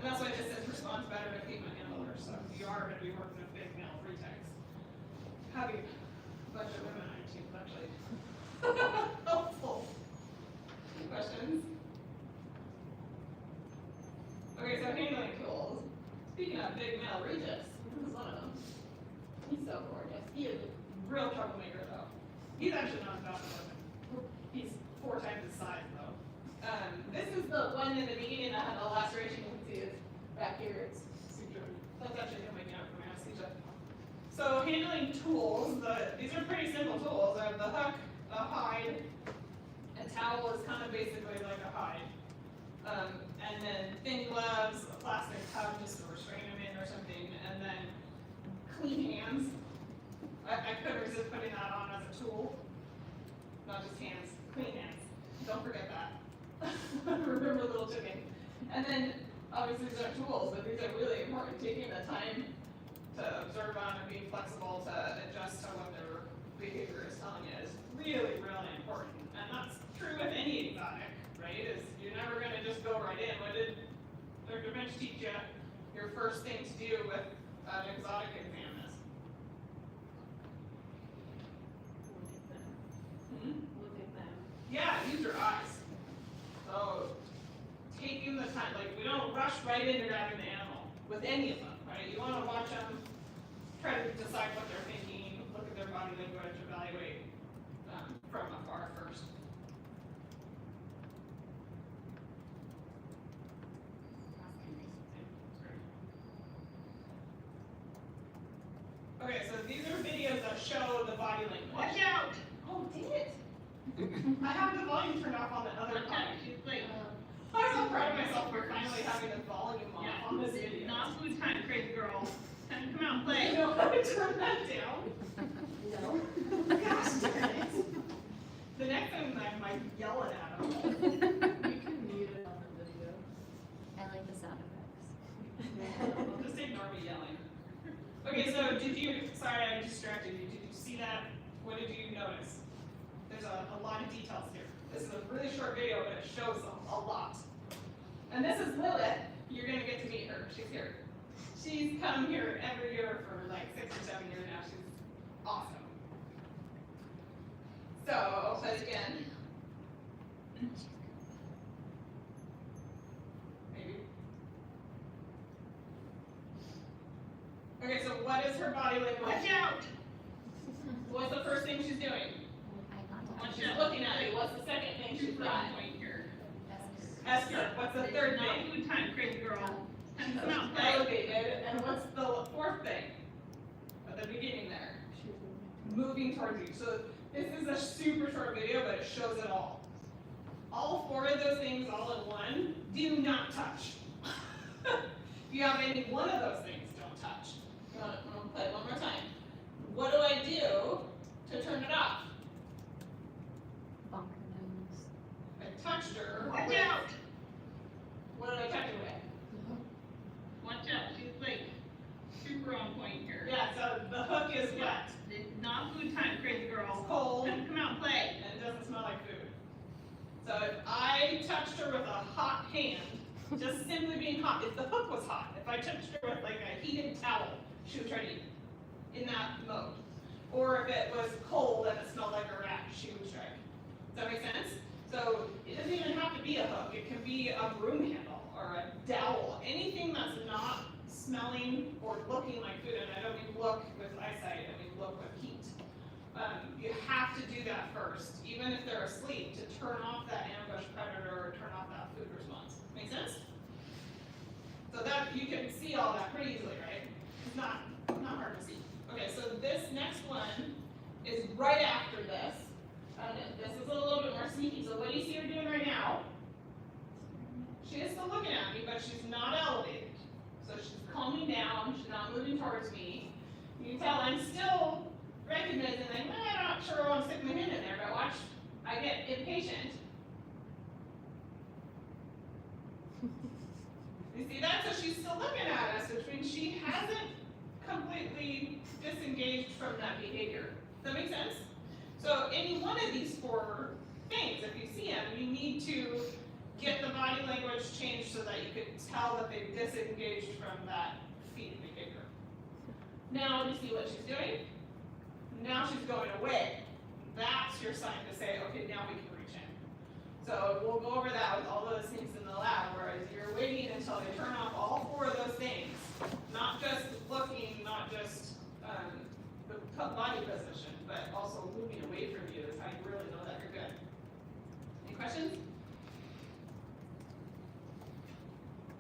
And that's why this says responds better to female handlers. So if you are going to be working with big male retics, having a bunch of women on your team is actually helpful. Any questions? Okay, so handling tools. Speaking of big male retics, this is one of them. He's so gorgeous. He is a real troublemaker, though. He's actually not bad looking. He's 4 times his size, though. This is the one in the beginning that had the laceration. You can see it's back here. It's sutured. That's actually gonna make it out for my anesthesia. So handling tools, these are pretty simple tools. I have the hook, a hide, a towel is kind of basically like a hide. And then thin gloves, a plastic tub just to restrain them in or something, and then clean hands. I couldn't resist putting that on as a tool. Not just hands, clean hands. Don't forget that. Remember little chicken. And then, obviously these are tools, but these are really important. Taking the time to observe on and being flexible to adjust to what their behavior is telling you is really, really important. And that's true with any exotic, right? Is you're never gonna just go right in. What did Dr. Bench teach you? Your first thing to do with an exotic exam is? Look at them. Yeah, use your eyes. So, taking the time, like, we don't rush right into grabbing the animal with any of them, right? You wanna watch them, try to decide what they're thinking, look at their body language, evaluate from afar first. Okay, so these are videos that show the body language. Watch out! Oh, dang it! I have the volume turned off on the other part. I'm so proud of myself for finally having the volume off on this video. Not food time, crazy girl. Time to come out and play. You know how to turn that down? No. Gosh darn it. The next time I might yell it at him. You can mute it on the video. I like the sound effects. Just ignore me yelling. Okay, so sorry I distracted you. Did you see that? What did you notice? There's a lot of details here. This is a really short video, but it shows a lot. And this is Lilith. You're gonna get to meet her. She's here. She's come here every year for like 6 or 7 years now. She's awesome. So, but again, maybe. Okay, so what is her body language? Watch out! What's the first thing she's doing? Eye When contact. she's looking at you, what's the second thing she's doing? Esther. Esther, what's the third thing? Food time, crazy girl. Time to come out and play. Elevated, and what's the fourth thing? At the beginning there. Moving towards you. So this is a super short video, but it shows it all. All 4 of those things all in one, do not touch. If you have any one of those things, don't touch. I'm gonna play it one more time. What do I do to turn it off? Bonk her nose. I touched her. Watch with- out! What did I touch her with? Watch out, she's like super on point here. Yeah, so the hook is wet. It's not food time, crazy It's girl. cold. Time to come out and play. And it doesn't smell like food. So if I touched her with a hot hand, just simply being hot, if the hook was hot, if I touched her with like a heated towel, she would try to eat it in that mode. Or if it was cold and it smelled like a rat, she would strike. Does that make sense? So it doesn't even have to be a hook. It can be a broom handle or a dowel, anything that's not smelling or looking like food. And I don't mean look with eyesight, I mean look with heat. You have to do that first, even if they're asleep, to turn off that ambush predator or turn off that food response. Make sense? So that you can see all that pretty easily, right? It's not hard to see. Okay, so this next one is right after this. And this is a little bit more sneaky. So what do you see her doing right now? She is still looking at me, but she's not elevated. So she's calming down, she's not moving towards me. You can tell I'm still recognizing that, I'm not sure I want to stick my hand in there, but watch, I get impatient. You see that? So she's still looking at us, which means she hasn't completely disengaged from that behavior. Does that make sense? So any one of these 4 things, if you see them, you need to get the body language changed so that you can tell that they've disengaged from that feeding behavior. Now, do you see what she's doing? Now she's going away. That's your sign to say, okay, now we can reach in. So we'll go over that with all those things in the lab, whereas you're waiting until they turn off all 4 of those things. Not just looking, not just the body position, but also moving away from you is how you really know that you're good. Any questions?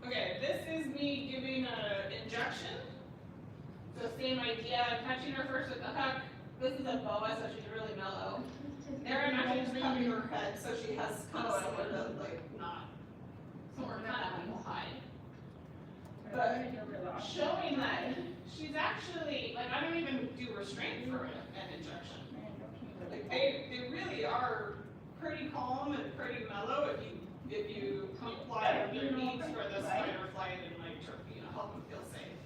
Okay, this is me giving an injection. So same idea, I'm touching her first with the hook. This is a boa, so she's really mellow. There I'm actually just covering her head, so she has kind of somewhere to, like, not, somewhere kind of hide. But showing that she's actually, like, I don't even do restraint for an injection. Like, they really are pretty calm and pretty mellow if you comply with their needs for this fight or flight and, like, help them feel safe.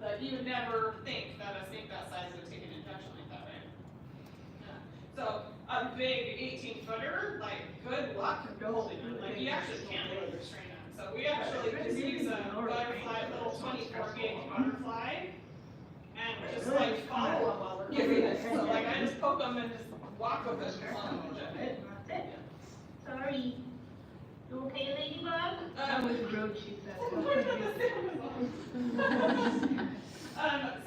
But you would never think that a snake that size would take an injection like that, right? Yeah. So a big 18-footer, like, good luck holding them. Like, you actually can't really restrain them. So we actually just use a butterfly, little 24-gauge butterfly, and just like follow them while we're giving it. So like I just poke them and just walk with them and follow them. Sorry. You okay, Ladybug?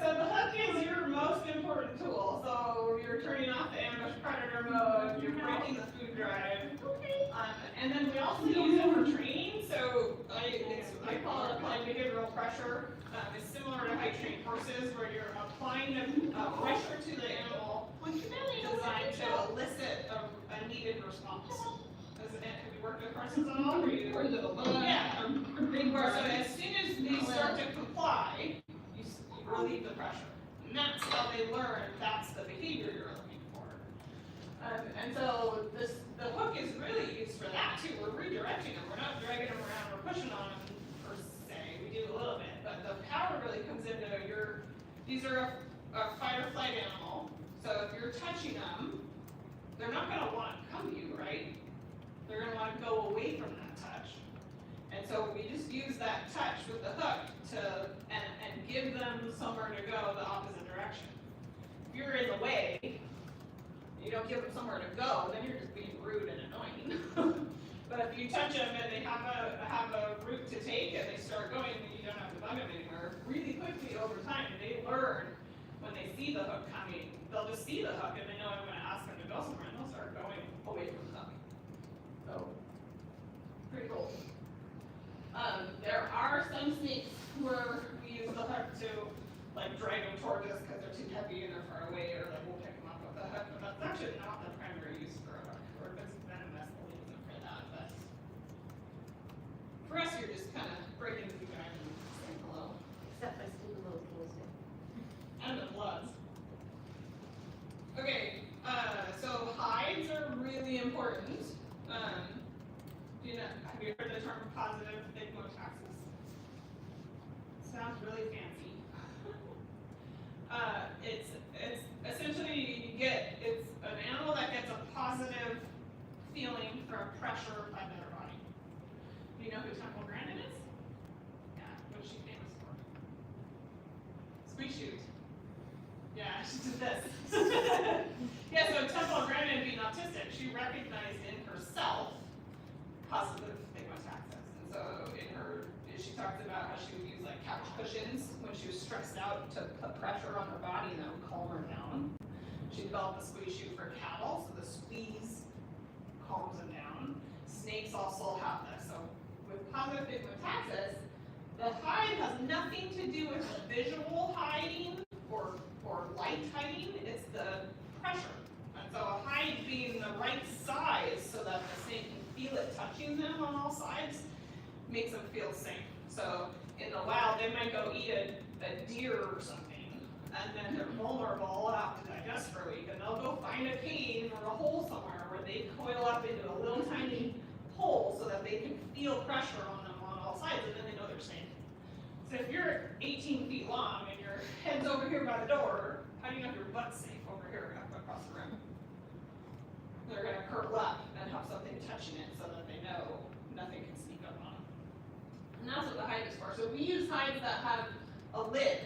So the hook is your most important tool. So you're turning off the ambush predator mode, you're breaking the food drive. And then we also use it for training. So I call it applying behavioral pressure. It's similar to high trained horses where you're applying a pressure to the animal designed to elicit a needed response. Have you worked with horses at all? Yeah. So as soon as they start to comply, you relieve the pressure. And that's how they learn that's the behavior you're looking for. And so the hook is really used for that too. We're redirecting them. We're not dragging them around or pushing on them per se. We do a little bit, but the power really comes into these are a fight or flight animal. So if you're touching them, they're not gonna want to come to you, right? They're gonna want to go away from that touch. And so we just use that touch with the hook and give them somewhere to go the opposite direction. If you're in the way, you don't give them somewhere to go, then you're just being rude and annoying. But if you touch them and they have a route to take and they start going, then you don't have to bug them anymore. Really quickly over time, they learn when they see the hook coming, they'll just see the hook and they know I'm going to ask them to go somewhere and they'll start going away from the hook. So, pretty cool. There are some snakes where we use the hook to like drag them towards us because they're too heavy and they're far away, or like we'll pick them up with the hook, but that's actually not the primary use for a hook. Or if it's venomous, we'll use it for that, but for us, you're just kind of breaking the drive and saying hello. Except by Stephen Lowe's Kingston. And the bloods. Okay, so hides are really important. Have you heard the term positive stigmotaxis? Sounds really fancy. It's essentially it's an animal that gets a positive feeling from pressure by their body. Do you know who Temple Grandin is? Yeah, what's she famous for? Squeak shoot. Yeah, she did this. Yeah, so Temple Grandin being autistic, she recognized in herself positive stigmotaxis. And so she talks about how she would use like couch cushions when she was stressed out to put pressure on her body and that would calm her down. She developed the squeeze shoot for cattle, so the squeeze calms them down. Snakes also have this. So with positive stigmotaxis, the hide has nothing to do with visual hiding or light hiding, it's the pressure. And so a hide being the right size so that the snake can feel it touching them on all sides makes them feel safe. So in the wild, they might go eat a deer or something, and then they're vulnerable, have to digest for a week, and they'll go find a cave or a hole somewhere where they coil up into a little tiny hole so that they can feel pressure on them on all sides, and then they know they're safe. So if you're 18 feet long and your head's over here by the door, how do you know if your butt's safe over here up across the room? They're gonna curl up and have something touching it so that they know nothing can sneak up on them. And that's what the hide is for. So we use hides that have a lid.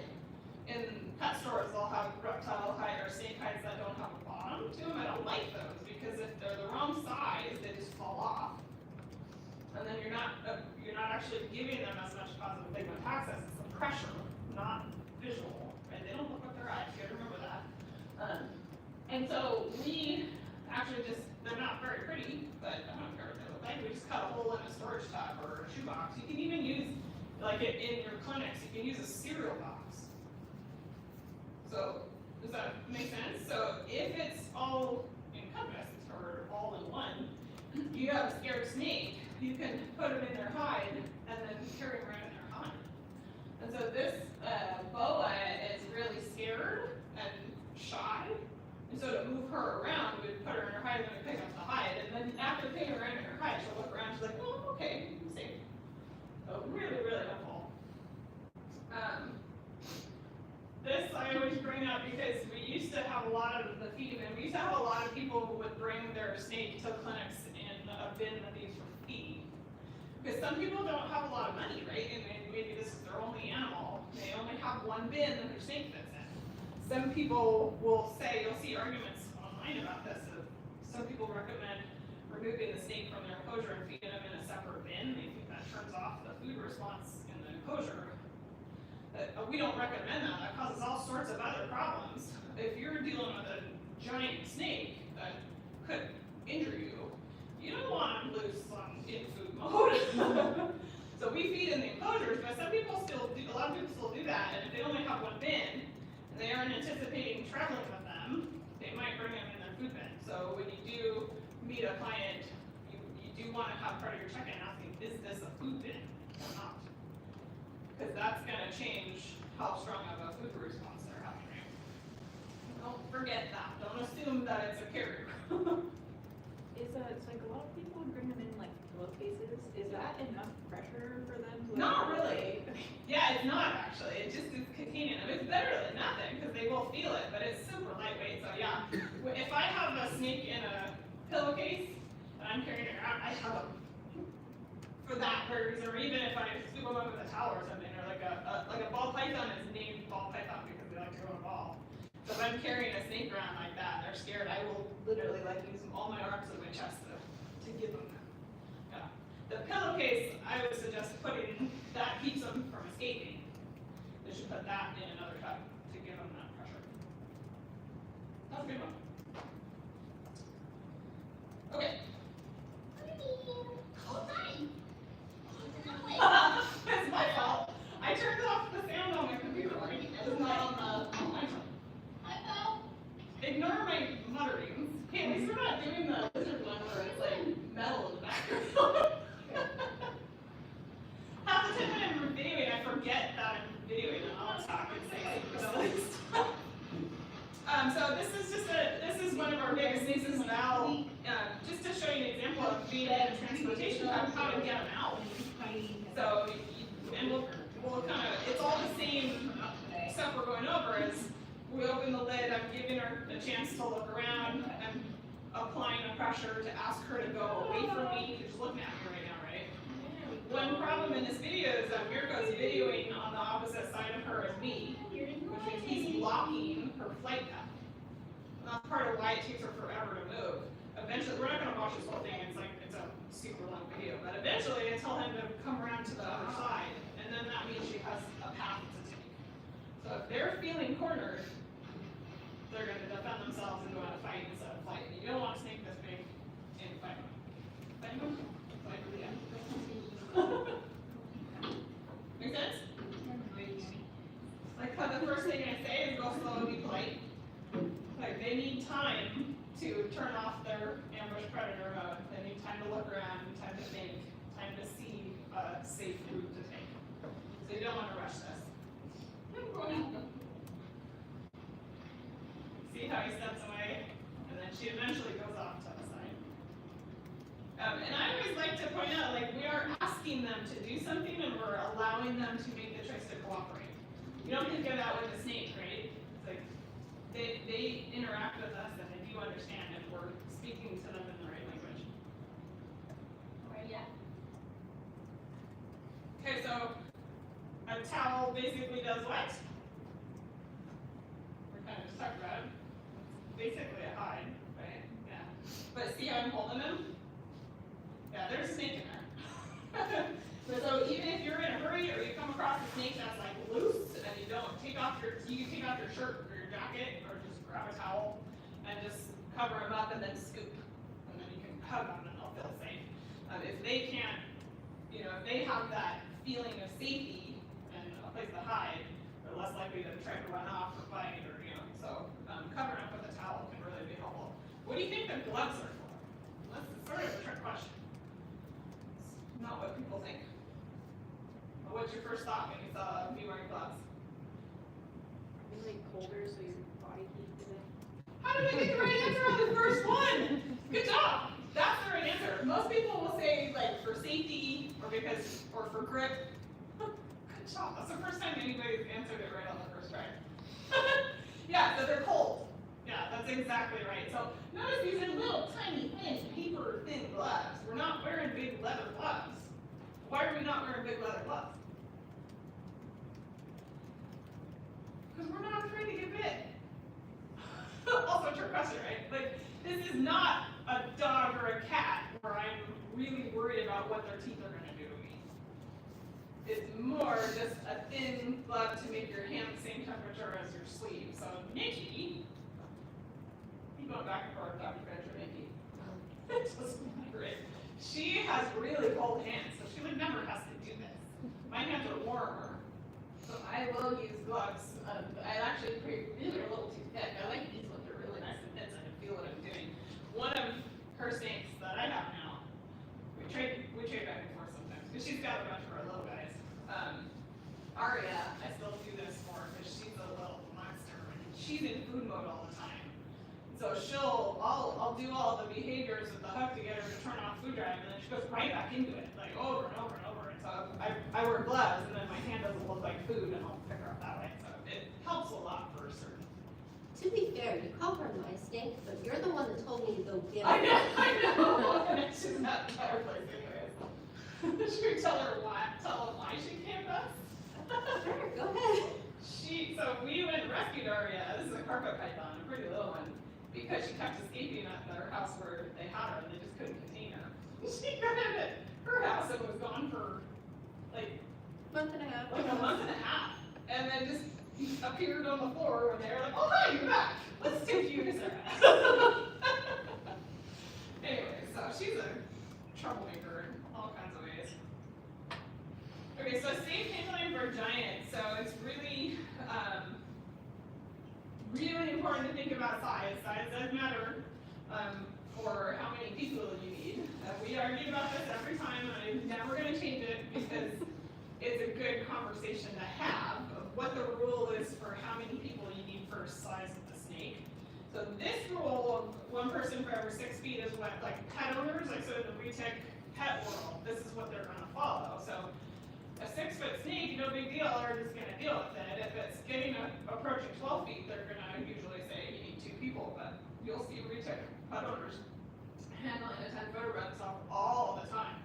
In pet stores, they'll have reptile hide or snake hides that don't have a bottom to them. I don't like those because if they're the wrong size, they just fall off. And then you're not actually giving them as much positive stigmotaxis. It's the pressure, not visual. Right? They don't look with their eyes. You gotta remember that. And so we actually they're not very pretty, but I don't care what they look like we just cut a hole in a storage tub or a shoebox. You can even use, like in your clinics, you can use a cereal box. So, does that make sense? So if it's all encompassed or all in one, you have a scared snake, you can put them in their hide and then carry them around in their hide. And so this boa is really scared and shy. And so to move her around, we'd put her in her hide and then we'd pick up the hide. And then after putting her in her hide, she'll look around, she's like, oh, okay, I'm safe. So really, really helpful. This I always bring up because we used to have a lot of the feed, and we used to have a lot of people who would bring their snake to clinics in a bin that they used for feed. Because some people don't have a lot of money, right? And maybe this is their only animal. They only have one bin that their snake fits in. Some people will say, you'll see arguments online about this. Some people recommend removing the snake from their enclosure and feeding them in a separate bin. They think that turns off the food response in the enclosure. But we don't recommend that. That causes all sorts of other problems. If you're dealing with a giant snake that could injure you, you don't want them loose in food mode. So we feed in the enclosures, but some people still do, a lot of people still do that, and if they only have one bin, and they aren't anticipating traveling with them, they might bring them in their food bin. So when you do meet a client, you do want to have part of your check-in asking, is this a food bin or not? Because that's going to change how strong of a food response they're having. Don't forget that. Don't assume that it's a carrier. It's like a lot of people bring them in like pillowcases. Is that enough pressure for them to? Not really. Yeah, it's not actually. It just is containing them. It's better than nothing because they will feel it, but it's super lightweight. So yeah, if I have a snake in a pillowcase and I'm carrying it around, I have them for that reason. Or even if I scoop them up with a towel or something, or like a ball python is named ball python because they like to go in a ball. So if I'm carrying a snake around like that and they're scared, I will literally like use all my arms and my chest to give them that. Yeah. The pillowcase, I would suggest putting, that keeps them from escaping. They should put that in another tub to give them that pressure. That's a good one. Okay. It's my fault. I turned off the sound on my computer. It's not on my phone. Ignore my mutterings. Hey, at least we're not doing the lizard one where it's like metal in the background. Half the time when I'm videoing, I forget that I'm videoing and I'll talk and say silly stuff. So this is one of our biggest nieces now. Just to show you an example of being in a transportation hub, how to get them out. So, and we'll kind of, it's all the same stuff we're going over is we open the lid, I'm giving her a chance to look around, I'm applying a pressure to ask her to go away from me, she's looking at me right now, right? One problem in this video is that Mirko's videoing on the opposite side of her as me, which means he's blocking her flight path. And that's part of why it takes her forever to move. Eventually, we're not going to watch this whole thing, it's a super long video, but eventually I tell him to come around to the other side, and then that means she has a path to take. So if they're feeling cornered, they're going to defend themselves and go on a fight instead of flight. You don't want a snake this big in fight mode. Fight mode? Fight mode, yeah. Make sense? Like how the first thing I say is go slow and be polite. Like they need time to turn off their ambush predator mode. They need time to look around, time to think, time to see a safe route to take. So you don't want to rush this. See how he steps away? And then she eventually goes off to the side. And I always like to point out, like, we are asking them to do something and we're allowing them to make the choice to cooperate. You don't think of that with a snake, right? It's like, they interact with us and they do understand if we're speaking to them in the right language. Yeah. Okay, so a towel basically does what? We're kind of just talking about it. Basically a hide, right? Yeah. But see how I'm holding them? Yeah, there's a snake in there. So even if you're in a hurry or you come across a snake that's like loose and you don't take off you can take off your shirt or your jacket or just grab a towel and just cover them up and then scoop. And then you can hug them and they'll feel safe. If they can't, if they have that feeling of safety and a place to hide, they're less likely to try to run off or fight or, so covering up with a towel can really be helpful. What do you think the gloves are for? That's sort of a trick question. It's not what people think. But what's your first thought when you saw me wearing gloves? Maybe like colder so your body heat isn't. How did I get the right answer on the first one? Good job. That's the right answer. Most people will say like for safety or for grip. Good job. That's the first time anybody's answered it right on the first try. Yeah, so they're cold. Yeah, that's exactly right. So notice these are little tiny thin paper thin gloves. We're not wearing big leather gloves. Why are we not wearing big leather gloves? Because we're not afraid to get bit. Also a trick question, right? Like, this is not a dog or a cat where I'm really worried about what their teeth are going to do to me. It's more just a thin glove to make your hand the same temperature as your sleeve. So Nikki, keep going back and forth, Dr. Bencher, Nikki. It's just great. She has really cold hands, so she like never has to do this. My hands are warmer, so I will use gloves. I actually really are a little too thick. I like these ones; they're really nice and thin, so I can feel what I'm doing. One of her snakes that I have now, we trade back and forth sometimes because she's got a bunch of our little guys. Aria, I still do this for because she's a little monster and she's in food mode all the time. So I'll do all the behaviors of the hug to get her to turn off food drive, and then she goes right back into it, like over and over and over. And so I wear gloves, and then my hand doesn't look like food, and I'll pick her up that way. So it helps a lot for certain. To be fair, you call her my snake, but you're the one that told me to go get her. I know. And she's not in our place anyways. Should we tell them why she came to us? Sure, go ahead. So we went and rescued Aria. This is a carpet python, a pretty little one, because she kept escaping at their house where they had her and they just couldn't contain her. She got into her house and was gone for like Month and a half. a month and a half, and then just appeared on the floor when they were like, "Oh hi, you're back. Let's take you to Sarah." Anyway, so she's a troublemaker in all kinds of ways. Okay, so safe handling for giants. So it's really, really important to think about size. Size does matter for how many people you need. We argue about this every time, and I'm never going to change it because it's a good conversation to have of what the rule is for how many people you need for size of the snake. So this rule of 1 person for every 6 feet is what like pet owners, like so in the Retech pet world, this is what they're going to follow. So a 6-foot snake, no big deal, they're just going to deal with it. If it's approaching 12 feet, they're going to usually say you need 2 people, but you'll see Retech pet owners handling a 10-footer by themselves all the time.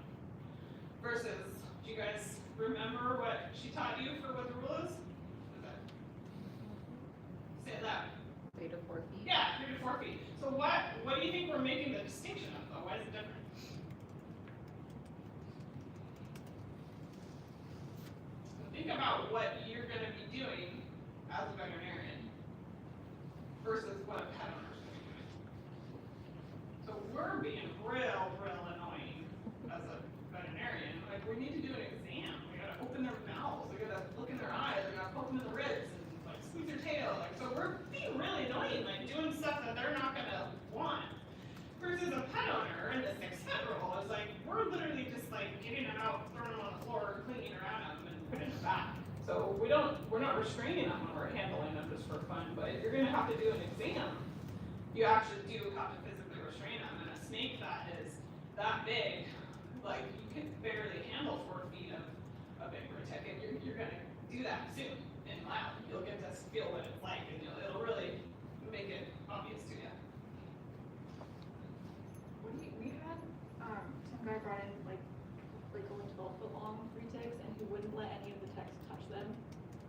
Versus, do you guys remember what she taught you for what the rule is? Say it loud. 3 to 4 feet. Yeah, 3 to 4 feet. So what do you think we're making the distinction of though? Why is it different? So think about what you're going to be doing as a veterinarian versus what a pet owner is going to be doing. So we're being real annoying as a veterinarian. Like we need to do an exam. We gotta open their mouths. We gotta look in their eyes. We gotta poke them in the ribs and like squeeze their tail. Like so we're being really annoying, like doing stuff that they're not gonna want. Versus a pet owner in the 6-foot rule is like we're literally just like getting them out, throwing them on the floor, cleaning around them, and putting them back. So we're not restraining them when we're handling them just for fun. But if you're gonna have to do an exam, you actually do have to physically restrain them. And a snake that is that big, like you can barely handle 4 feet of a big Retech, and you're gonna do that soon in lab. You'll get to feel what it's like, and it'll really make it obvious to you. We had some guy brought in like only 12-foot long Retecs, and he wouldn't let any of the techs touch them,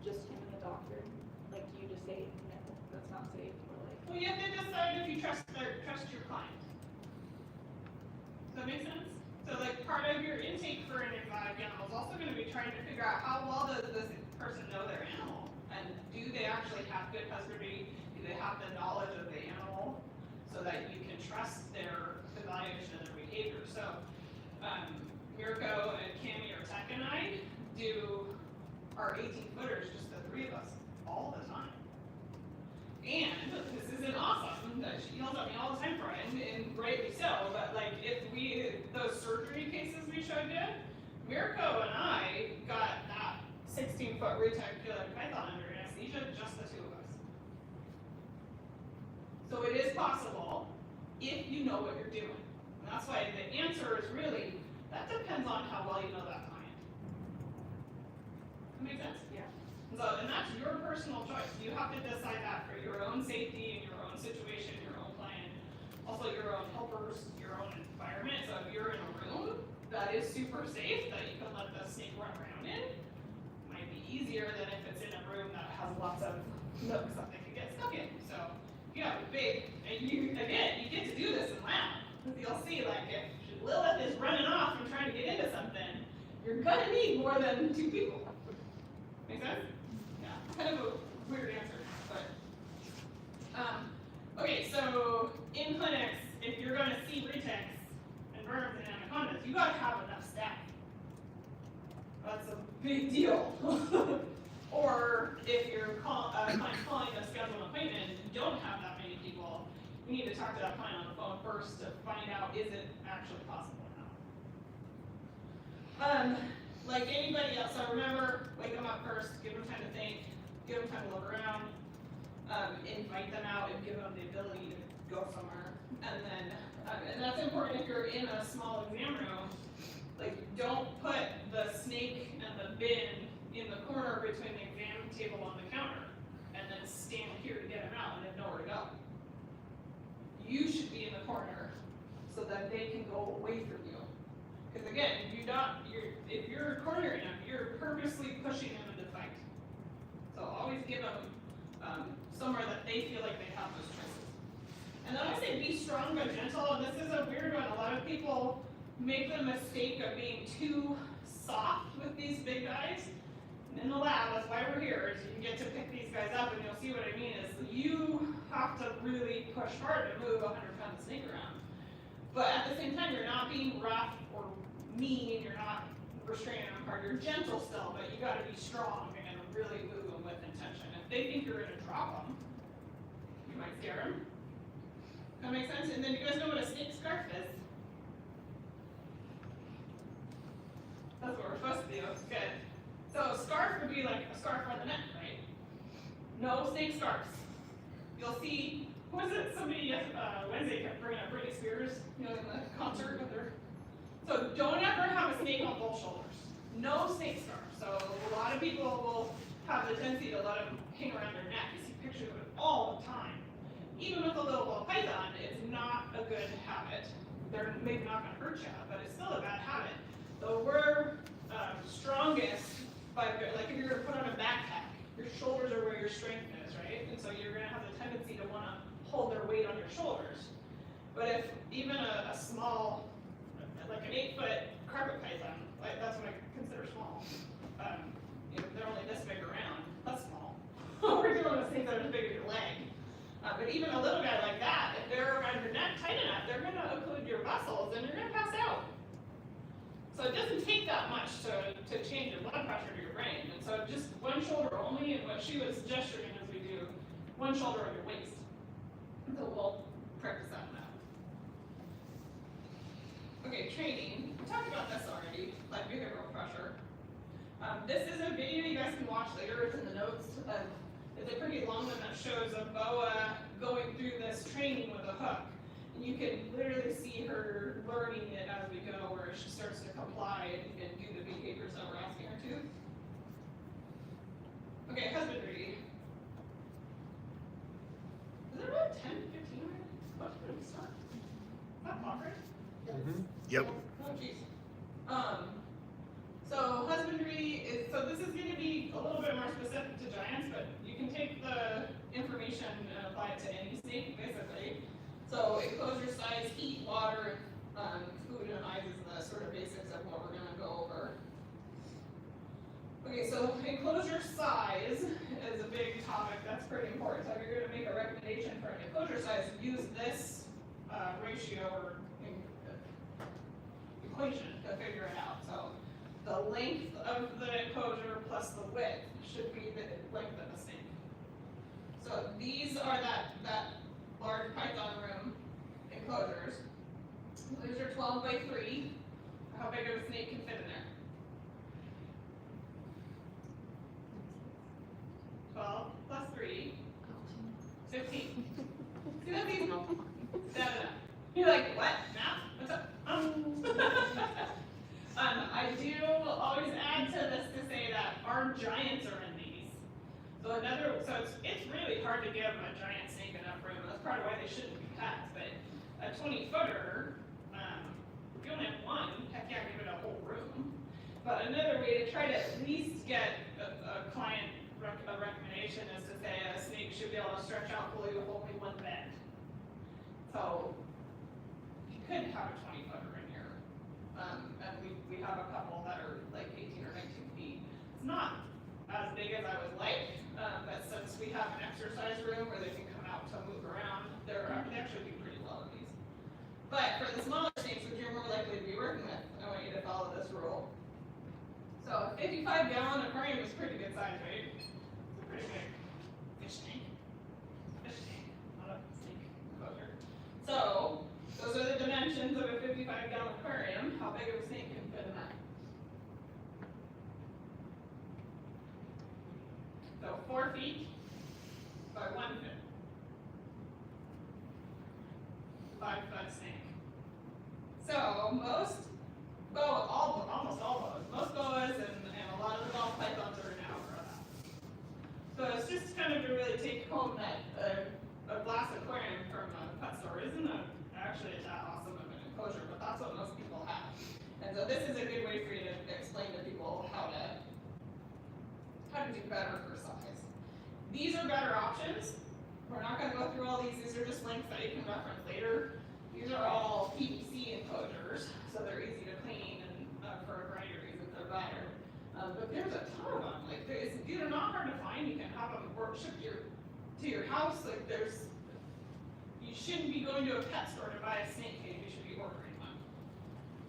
just him and the doctor. Like, do you just say no, that's not safe, or like? Well, you have to decide if you trust your client. Does that make sense? So like part of your intake for an exotic animal is also going to be trying to figure out how well does this person know their animal, and do they actually have good husbandry? Do they have the knowledge of the animal so that you can trust their evaluation of their behavior? So Mirko and Cammy or Tech and I do our 18 footers, just the three of us, all the time. And this isn't awesome, that she yells at me all the time for it, and rightly so, but like if those surgery cases we showed you, Mirko and I got that 16-foot reticular python under anesthesia, just the two of us. So it is possible if you know what you're doing. And that's why the answer is really, that depends on how well you know that client. That make sense? Yeah. So, and that's your personal choice. You have to decide that for your own safety and your own situation, your own client, also your own helpers, your own environment. So if you're in a room that is super safe, that you can let the snake run around in, might be easier than if it's in a room that has lots of nooks that they could get stuck in. So if you have a big, and you, again, you get to do this in lab. You'll see, like, if Lilith is running off and trying to get into something, you're gonna need more than 2 people. Make sense? Yeah, kind of a weird answer, but. Okay, so in clinics, if you're gonna see retics and burns and anacondas, you gotta have enough staff. That's a big deal. Or if you're calling to schedule an appointment and you don't have that many people, you need to talk to that client on the phone first to find out, is it actually possible or not? Like anybody else, so remember, wake them up first, give them time to think, give them time to look around, invite them out and give them the ability to go somewhere. And then, and that's important if you're in a small exam room, like don't put the snake and the bin in the corner between the exam table and the counter, and then stand here to get them out and have nowhere to go. You should be in the corner so that they can go away from you. Because again, if you're cornering them, you're purposely pushing them into fight. So always give them somewhere that they feel like they have those choices. And then I say be strong but gentle, and this is a weird one. A lot of people make the mistake of being too soft with these big guys. And in the lab, that's why we're here, is you get to pick these guys up, and you'll see what I mean is you have to really push hard to move a 100-pound snake around. But at the same time, you're not being rough or mean, you're not restraining them hard, you're gentle still, but you gotta be strong and really move them with intention. If they think you're gonna drop them, you might scare them. That makes sense? And then you guys know what a snake scarf is? That's what we're supposed to do, good. So a scarf would be like a scarf around the neck, right? No snake scarves. You'll see, who was it, somebody Wednesday kept bringing up Britney Spears, you know, in the concert with her. So don't ever have a snake on both shoulders. No snake scarf. So a lot of people will have the tendency to let them hang around their neck. You see pictures of it all the time. Even with a little ball python, it's not a good habit. They're maybe not gonna hurt you, but it's still a bad habit. So we're strongest by, like if you're gonna put on a backpack, your shoulders are where your strength is, right? And so you're gonna have the tendency to wanna hold their weight on your shoulders. But if even a small, like an 8-foot carpet python, like that's what I consider small. You know, they're only this big around, that's small. We're dealing with things that are as big as your leg. But even a little guy like that, if they're around your neck tight enough, they're gonna occlude your muscles and you're gonna pass out. So it doesn't take that much to change your blood pressure to your brain. And so just one shoulder only, and what she was gesturing as we do, one shoulder on your waist. So we'll practice that now. Okay, training. We talked about this already, like behavioral pressure. This is a video you guys can watch later. It's in the notes. It's a pretty long one that shows a boa going through this training with a hook. And you can literally see her learning it as we go, where she starts to comply and do the behaviors that we're asking her to. Okay, husbandry. Is it about 10, 15 minutes? What did we start? Is that awkward? Yep. Oh, geez. So husbandry is, so this is gonna be a little bit more specific to giants, but you can take the information and apply it to any snake, basically. So enclosure size, heat, water, food, and eyes is the sort of basics of what we're gonna go over. Okay, so enclosure size is a big topic, that's pretty important. So if you're gonna make a recommendation for an enclosure size, use this ratio, or equation to figure it out, so the length of the enclosure plus the width should be the length of the snake. So these are that large python room enclosures. These are 12 by 3. How big of a snake can fit in there? 12 plus 3, 15. See, that's easy. Da-da-da. You're like, what? Math? What's up? I do always add to this to say that our giants are in these. So it's really hard to give a giant snake enough room. That's part of why they shouldn't be pets. But a 20-footer, if you only have one, heck yeah, give it a whole room. But another way to try to at least get a client a recommendation is to say a snake should be able to stretch out fully with only one bed. So you could have a 20-footer in here. And we have a couple that are like 18 or 19 feet. It's not as big as I would like, but since we have an exercise room where they can come out to move around, they actually do pretty well in these. But for the smaller snakes, which you're more likely to be working with, I want you to follow this rule. So a 55-gallon aquarium is pretty good size, right? It's a pretty big fish tank. Fish tank, not a snake enclosure. So those are the dimensions of a 55-gallon aquarium. How big of a snake can fit in that? So 4 feet by 1 foot. 5-foot snake. So almost all boas, most boas and a lot of the ball pythons are now for that. So it's just kind of to really take home that a glass aquarium from a pet store isn't actually that awesome of an enclosure, but that's what most people have. And so this is a good way for you to explain to people how to do better for size. These are better options. We're not going to go through all these. These are just links that you can reference later. These are all PVC enclosures, so they're easy to clean and for a variety of reasons they're better. But there's a ton of them. Like these are not hard to find. You can have them shipped to your house. Like you shouldn't be going to a pet store to buy a snake cage. You should be ordering one.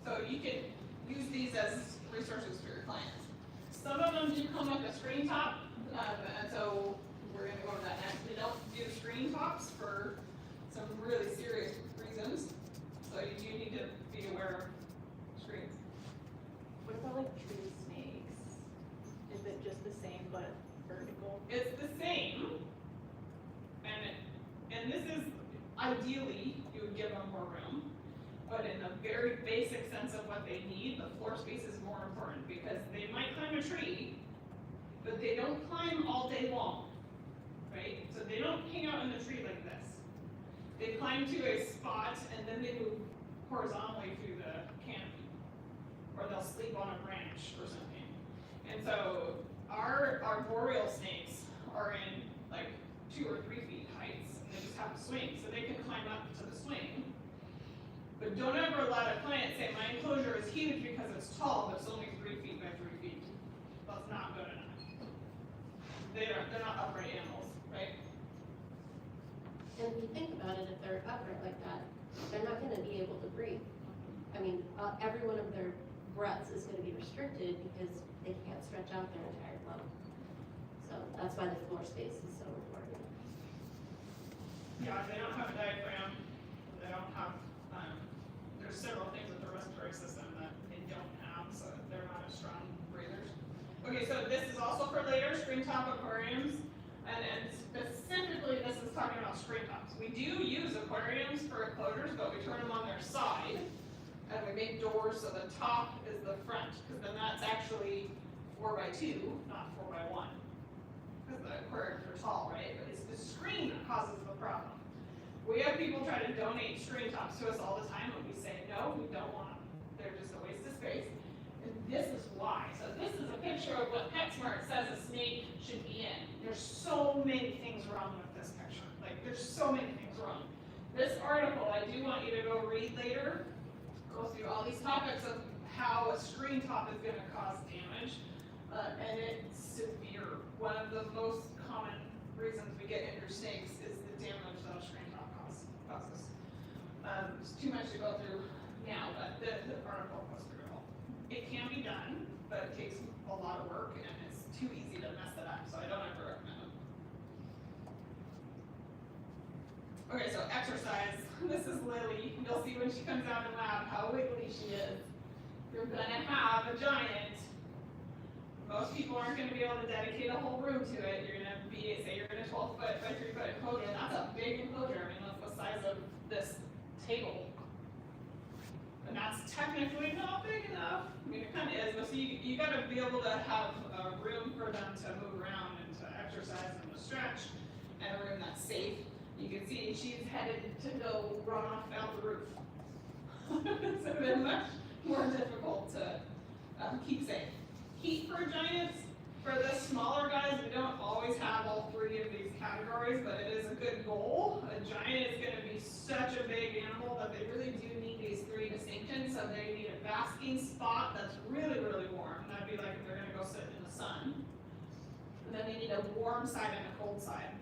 So you can use these as resources for your clients. Some of them do come with a screen top, and so we're going to go to that next. We don't do screen tops for some really serious reasons, so you do need to be aware of screens. What about like tree snakes? Is it just the same but vertical? It's the same, and this is ideally you would give them more room, but in a very basic sense of what they need, the floor space is more important because they might climb a tree, but they don't climb all day long, right? So they don't hang out in the tree like this. They climb to a spot and then they move horizontally through the canopy, or they'll sleep on a branch or something. And so our boreal snakes are in like 2 or 3 feet heights, and they just have a swing, so they can climb up to the swing. But don't ever let a client say, my enclosure is huge because it's tall, but it's only 3 feet by 3 feet. That's not good enough. They're not upright animals, right? And if you think about it, if they're upright like that, they're not gonna be able to breathe. I mean, every one of their breaths is gonna be restricted because they can't stretch out their entire lung. So that's why the floor space is so important. Yeah, they don't have a diaphragm, they don't have, there's several things with the respiratory system that they don't have, so they're not as strong breathers. Okay, so this is also for later, screen top aquariums, and specifically this is talking about screen tops. We do use aquariums for enclosures, but we turn them on their side, and we make doors so the top is the front, because then that's actually 4 by 2, not 4 by 1. Because the aquariums are tall, right? But it's the screen that causes the problem. We have people try to donate screen tops to us all the time, and we say, no, we don't want them. They're just a waste of space. And this is why. So this is a picture of what PetSmart says a snake should be in. There's so many things wrong with this picture. Like, there's so many things wrong. This article, I do want you to go read later, go through all these topics of how a screen top is going to cause damage, and it's severe. One of the most common reasons we get injured snakes is the damage that a screen top causes. It's too much to go through now, but the article was critical. It can be done, but it takes a lot of work and it's too easy to mess it up, so I don't ever recommend it. Okay, so exercise. This is Lily. You'll see when she comes out in lab how wiggly she is. You're gonna have a giant. Most people aren't gonna be able to dedicate a whole room to it. You're gonna be, say you're in a 12 foot by 3 foot enclosure. That's a big enclosure. I mean, that's the size of this table. And that's technically not big enough. I mean, it kind of is, but so you gotta be able to have a room for them to move around and to exercise and to stretch, and a room that's safe. You can see she's headed to go run off out the roof. It's been much more difficult to keep safe. Heat for giants, for the smaller guys, we don't always have all 3 of these categories, but it is a good goal. A giant is gonna be such a big animal that they really do need these 3 distinctions. So they need a basking spot that's really, really warm. That'd be like if they're gonna go sit in the sun. And then they need a warm side and a cold side.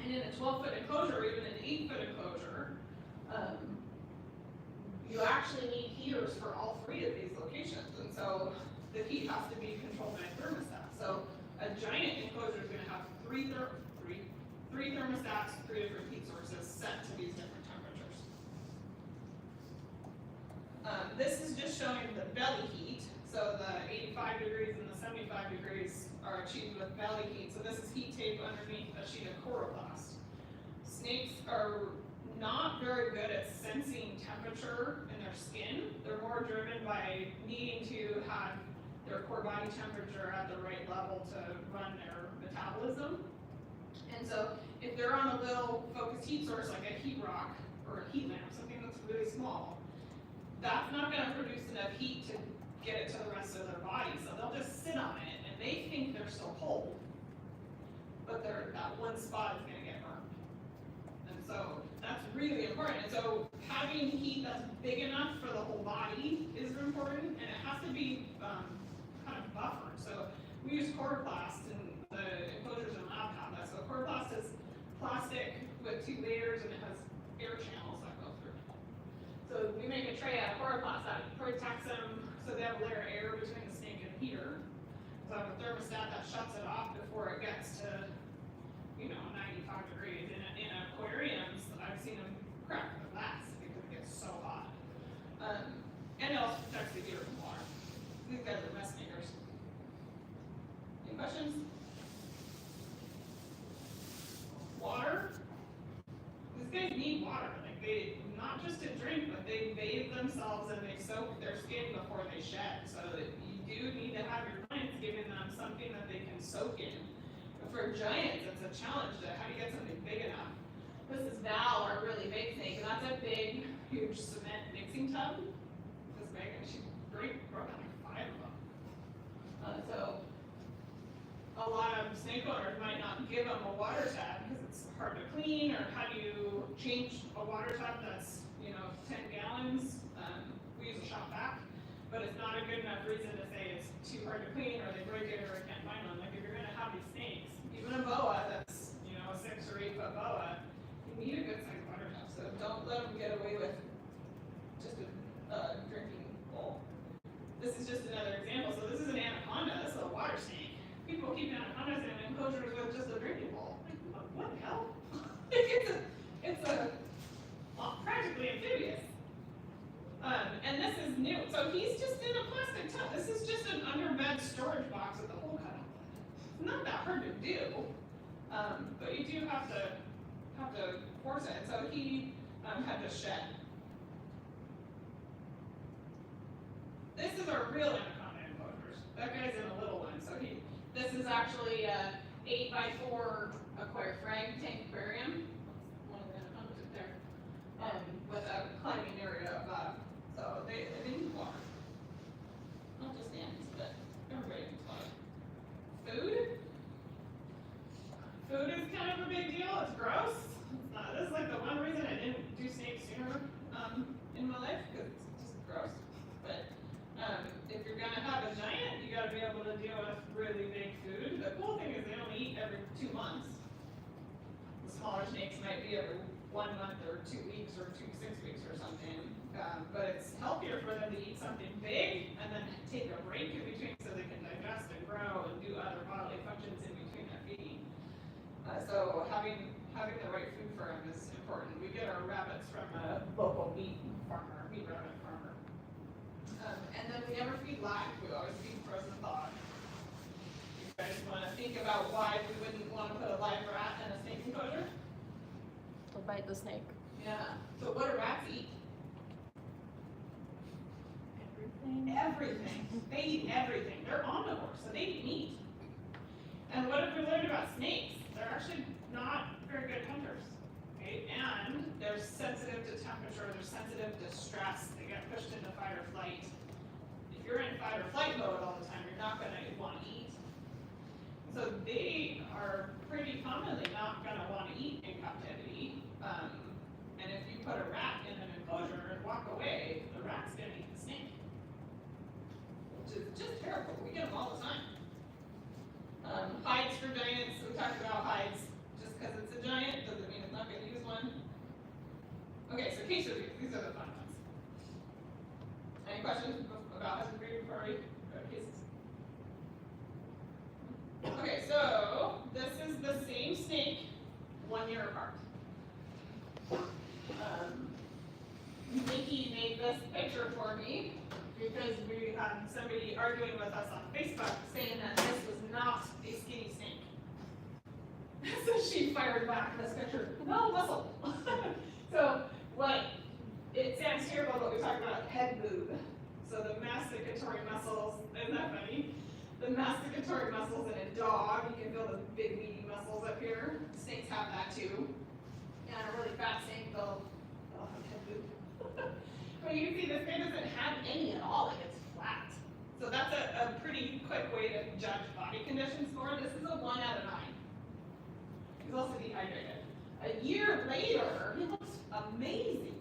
And in a 12 foot enclosure, or even an 8 foot enclosure, you actually need heaters for all 3 of these locations. And so the heat has to be controlled by a thermostat. So a giant enclosure is gonna have three thermostats, 3 different heat sources set to these different temperatures. This is just showing the belly heat. So the 85 degrees and the 75 degrees are achieved with belly heat. So this is heat tape underneath a sheet of chloroplast. Snakes are not very good at sensing temperature in their skin. They're more driven by needing to have their core body temperature at the right level to run their metabolism. And so if they're on a little focused heat source like a heat rock or a heat lamp, something that's really small, that's not gonna produce enough heat to get it to the rest of their body. So they'll just sit on it and they think they're still cold, but that one spot is gonna get burned. And so that's really important. And so having heat that's big enough for the whole body is important, and it has to be kind of buffered. So we use chloroplast, and the enclosures in lab have that. So chloroplast is plastic with 2 layers, and it has air channels that go through. So we make a tray out of chloroplast that protects them, so they have a layer of air between the snake and the heater. So I have a thermostat that shuts it off before it gets to, 95 degrees. In aquariums, I've seen them crack the glass because it gets so hot. And it also protects the heater from water. These guys are mess makers. Any questions? Water? These guys need water. Like they, not just to drink, but they bathe themselves and they soak their skin before they shed. So that you do need to have your clients giving them something that they can soak in. But for giants, it's a challenge to how do you get something big enough. This is Val, our really big snake, and that's a big, huge cement mixing tub. This big, and she broke like 5 of them. So a lot of snake owners might not give them a water tap because it's hard to clean, or how do you change a water tap that's 10 gallons? We use a shop vac, but it's not a good enough reason to say it's too hard to clean, or they break it, or I can't find one. Like if you're gonna have these snakes, even a boa that's a 6 or 8 foot boa, you need a good sized water tap. So don't let them get away with just a drinking bowl. This is just another example. So this is an anaconda. This is a water snake. People keep anacondas in enclosures with just a drinking bowl. Like, what the hell? it's practically amphibious. And this is new. So he's just in a plastic tub. This is just an underbed storage box with a hole cut out. It's not that hard to do, but you do have to force it. So he had to shed. This is our real anaconda enclosures. That guy's in a little one. So this is actually a 8x4 frag tank aquarium. One of the anacondas up there. With a climbing area above. So they need water. Not just ants, but everybody needs water. Food? Food is kind of a big deal. It's gross. This is like the one reason I didn't do snakes sooner in my life, because it's just gross. But if you're gonna have a giant, you gotta be able to deal with really big food. The cool thing is they only eat every 2 months. The smaller snakes might be every 1 month or 2 weeks or 6 weeks or something. But it's healthier for them to eat something big and then take a break in between so they can digest and grow and do other bodily functions in between their feeding. So having the right food for them is important. We get our rabbits from a local meat rabbit farmer. And then we never feed live, we always feed frozen thawed. You guys wanna think about why we wouldn't wanna put a live rat in a snake enclosure? We'll bite the snake. Yeah, so what do rats eat? Everything. Everything. They eat everything. They're omnivores, so they eat meat. And what have we learned about snakes? They're actually not very good hunters. Okay? And they're sensitive to temperature, they're sensitive to stress, they get pushed into fight or flight. If you're in fight or flight mode all the time, you're not gonna want to eat. So they are pretty commonly not gonna want to eat in captivity. And if you put a rat in an enclosure and walk away, the rat's gonna eat the snake. Which is just terrible. We get them all the time. Hides for giants. We talked about hides. Just because it's a giant doesn't mean it's not going to use one. Okay, so case reviews. These are the fun ones. Any questions about husbandry before we go to cases? Okay, so this is the same snake, 1 year apart. Nikki made this picture for me because we had somebody arguing with us on Facebook saying that this was not a skinny snake. So she fired back this picture, no muscle. So what, it sounds terrible, but we talked about head boob. So the masticatory muscles, isn't that funny? The masticatory muscles in a dog, you can feel the big meaty muscles up here. Snakes have that too. And a really fat snake, they'll have head boob. But you can see this guy doesn't have any at all, like it's flat. So that's a pretty quick way to judge body condition score. This is a 1 out of 9. He's also dehydrated. A year later, he looks amazing.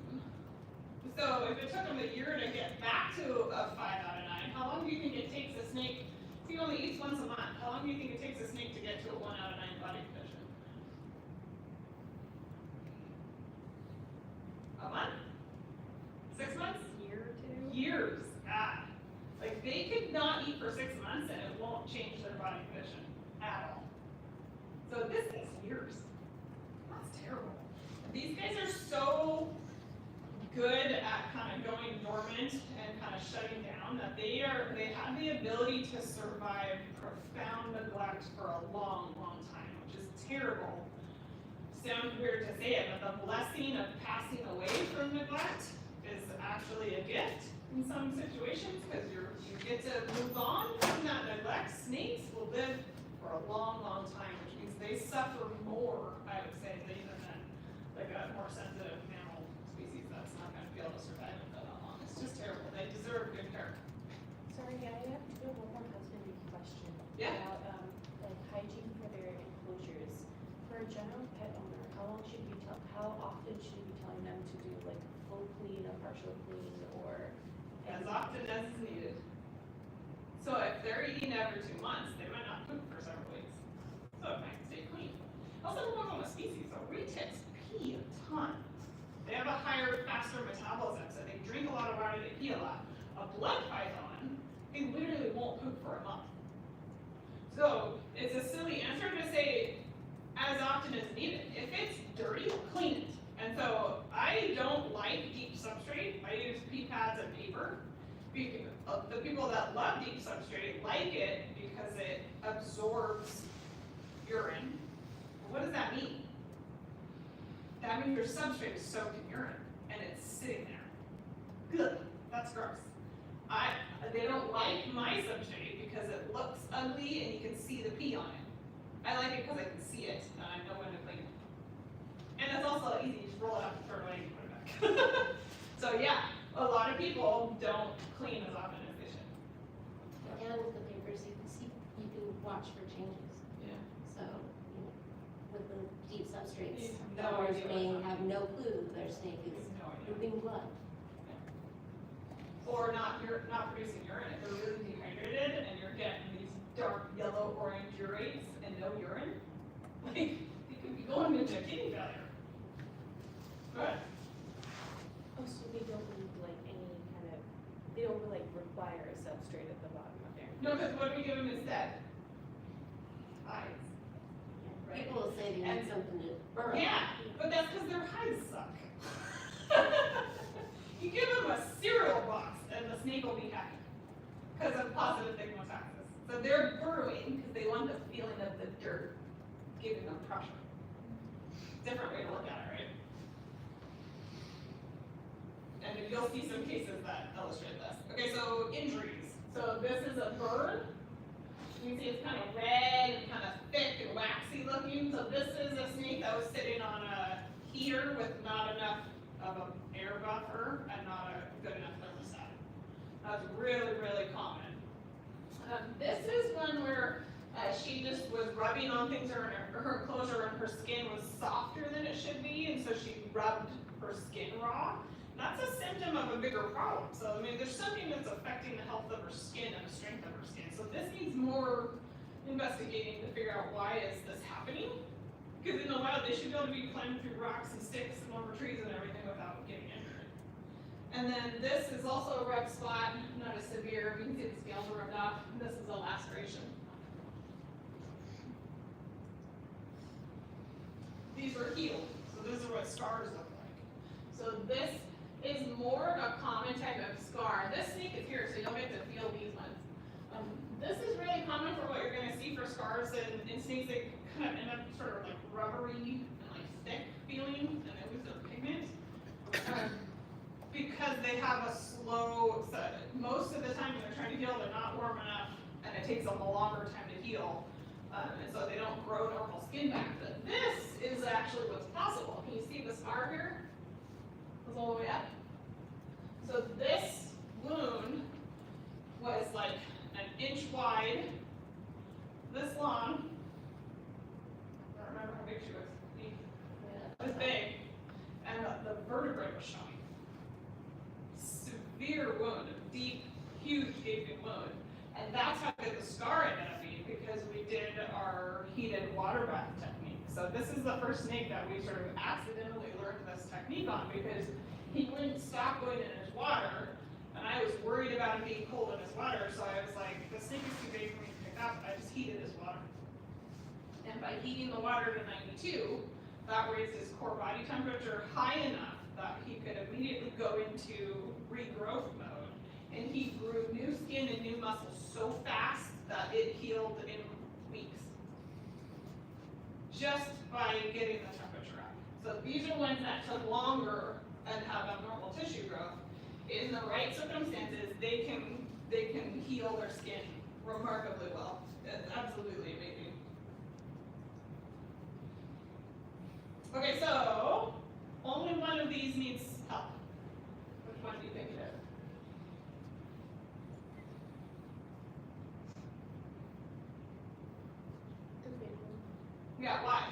So if it took him a year to get back to a 5 out of 9, how long do you think it takes a snake, if he only eats once a month, how long do you think it takes a snake to get to a 1 out of 9 body condition? A month? 6 months? Year or two. Years. God. Like they could not eat for 6 months and it won't change their body condition at all. So this is years. That's terrible. These guys are so good at kind of going dormant and kind of shutting down that they have the ability to survive profound neglect for a long, long time, which is terrible. Sounds weird to say it, but the blessing of passing away from neglect is actually a gift in some situations because you get to move on from that neglect. Snakes will live for a long, long time, which means they suffer more, I would say, even than like a more sensitive mammal species that's not going to be able to survive it that long. It's just terrible. They deserve good care. Sorry, I have one more husbandry question. Yeah. About, like hygiene for their enclosures. For a general pet owner, how often should you be telling them to do like a full clean, a partial clean, or? As often as is needed. So if they're eating every 2 months, they might not poop for several weeks. So it might stay clean. Also, depends on the species. So retics pee a ton. They have a higher, faster metabolism, so they drink a lot of water, they pee a lot. A blood python, they literally won't poop for a month. So it's a silly answer to say as often as needed. If it's dirty, clean it. And so I don't like deep substrate. I use pee pads and paper. The people that love deep substrate like it because it absorbs urine. What does that mean? That means your substrate is soaked in urine and it's sitting there. Good. That's gross. They don't like my substrate because it looks ugly and you can see the pee on it. I like it because I can see it and I know when to clean it. And it's also easy, you just roll it up and throw it away and put it back. So yeah, a lot of people don't clean as often as they should. And with the papers, you can watch for changes. Yeah. So, you know, with the deep substrates, You have no owners idea may what's have no clue their snake is No idea. pooping blood. Or not producing urine. If they're really dehydrated and you're getting these dark yellow orange urates and no urine, like you could be going into kidney failure. Go ahead. Oh, so they don't need like any kind of, they don't like require a substrate at the bottom of there. No, because what do we give them instead? Hides. Right? People will say they And- need something to burrow. Yeah, but that's because their hides suck. You give them a cereal box and the snake will be happy because of positive thigmotaxis. So they're burrowing because they want the feeling of the dirt giving them pressure. Different way to look at it, right? And you'll see some cases that illustrate this. Okay, so injuries. So this is a bird. You can see it's kind of red and kind of thick and waxy looking. So this is a snake that was sitting on a heater with not enough of an air buffer and not a good enough thermostat. That's really, really common. This is one where she just was rubbing on things, her enclosure and her skin was softer than it should be, and so she rubbed her skin raw. That's a symptom of a bigger problem. So, I mean, there's something that's affecting the health of her skin and the strength of her skin. So this needs more investigating to figure out why is this happening. Because in the wild, they should be able to be climbing through rocks and sticks and over trees and everything without getting injured. And then this is also a rub spot, not as severe. You can see the scales are rubbed off. And this is a laceration. These were healed. So these are what scars look like. So this is more of a common type of scar. This snake is here, so you'll get to feel these ones. This is really common for what you're going to see for scars in snakes. They kind of end up sort of like rubbery and like thick feeling, and they lose their pigment. Because they have a slow, so most of the time when they're trying to heal, they're not warm enough, and it takes them a longer time to heal. And so they don't grow normal skin back. But this is actually what's possible. Can you see the scar here? Goes all the way up. So this wound was like an inch wide, this long. I don't remember how big she was. It was big, and the vertebrae was showing. Severe wound, a deep, huge gaping wound. And that's how good the scar ended up being, because we did our heated water bath technique. So this is the first snake that we sort of accidentally learned this technique on, because he wouldn't stop going in his water, and I was worried about him being cold in his water, so I was like, the snake is too big for me to pick up, I just heated his water. And by heating the water to 92, that raised his core body temperature high enough that he could immediately go into regrowth mode. And he grew new skin and new muscles so fast that it healed in weeks. Just by getting the temperature up. So these are ones that took longer and have abnormal tissue growth. In the right circumstances, they can heal their skin remarkably well. It's absolutely amazing. Okay, so only one of these needs help. Which one do you think it is? Yeah, why?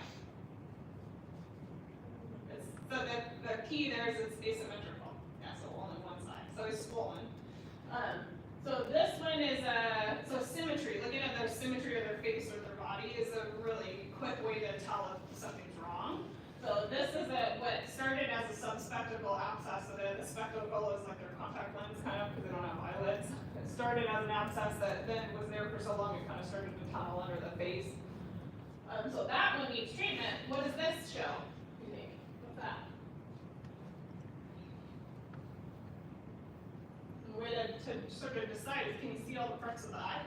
So the key there is it's asymmetrical. Yeah, so only one side. So it's swollen. So this one is so symmetry. Looking at their symmetry of their face or their body is a really quick way to tell if something's wrong. So this is what started as a subspectacle abscess. So the spectacle is like their contact lens kind of, because they don't have eyelids. It started as an abscess that then was there for so long it kind of started to tunnel under the face. So that one needs treatment. What does this show, you think? What's that? The way to sort of decide is, can you see all the parts of the eye?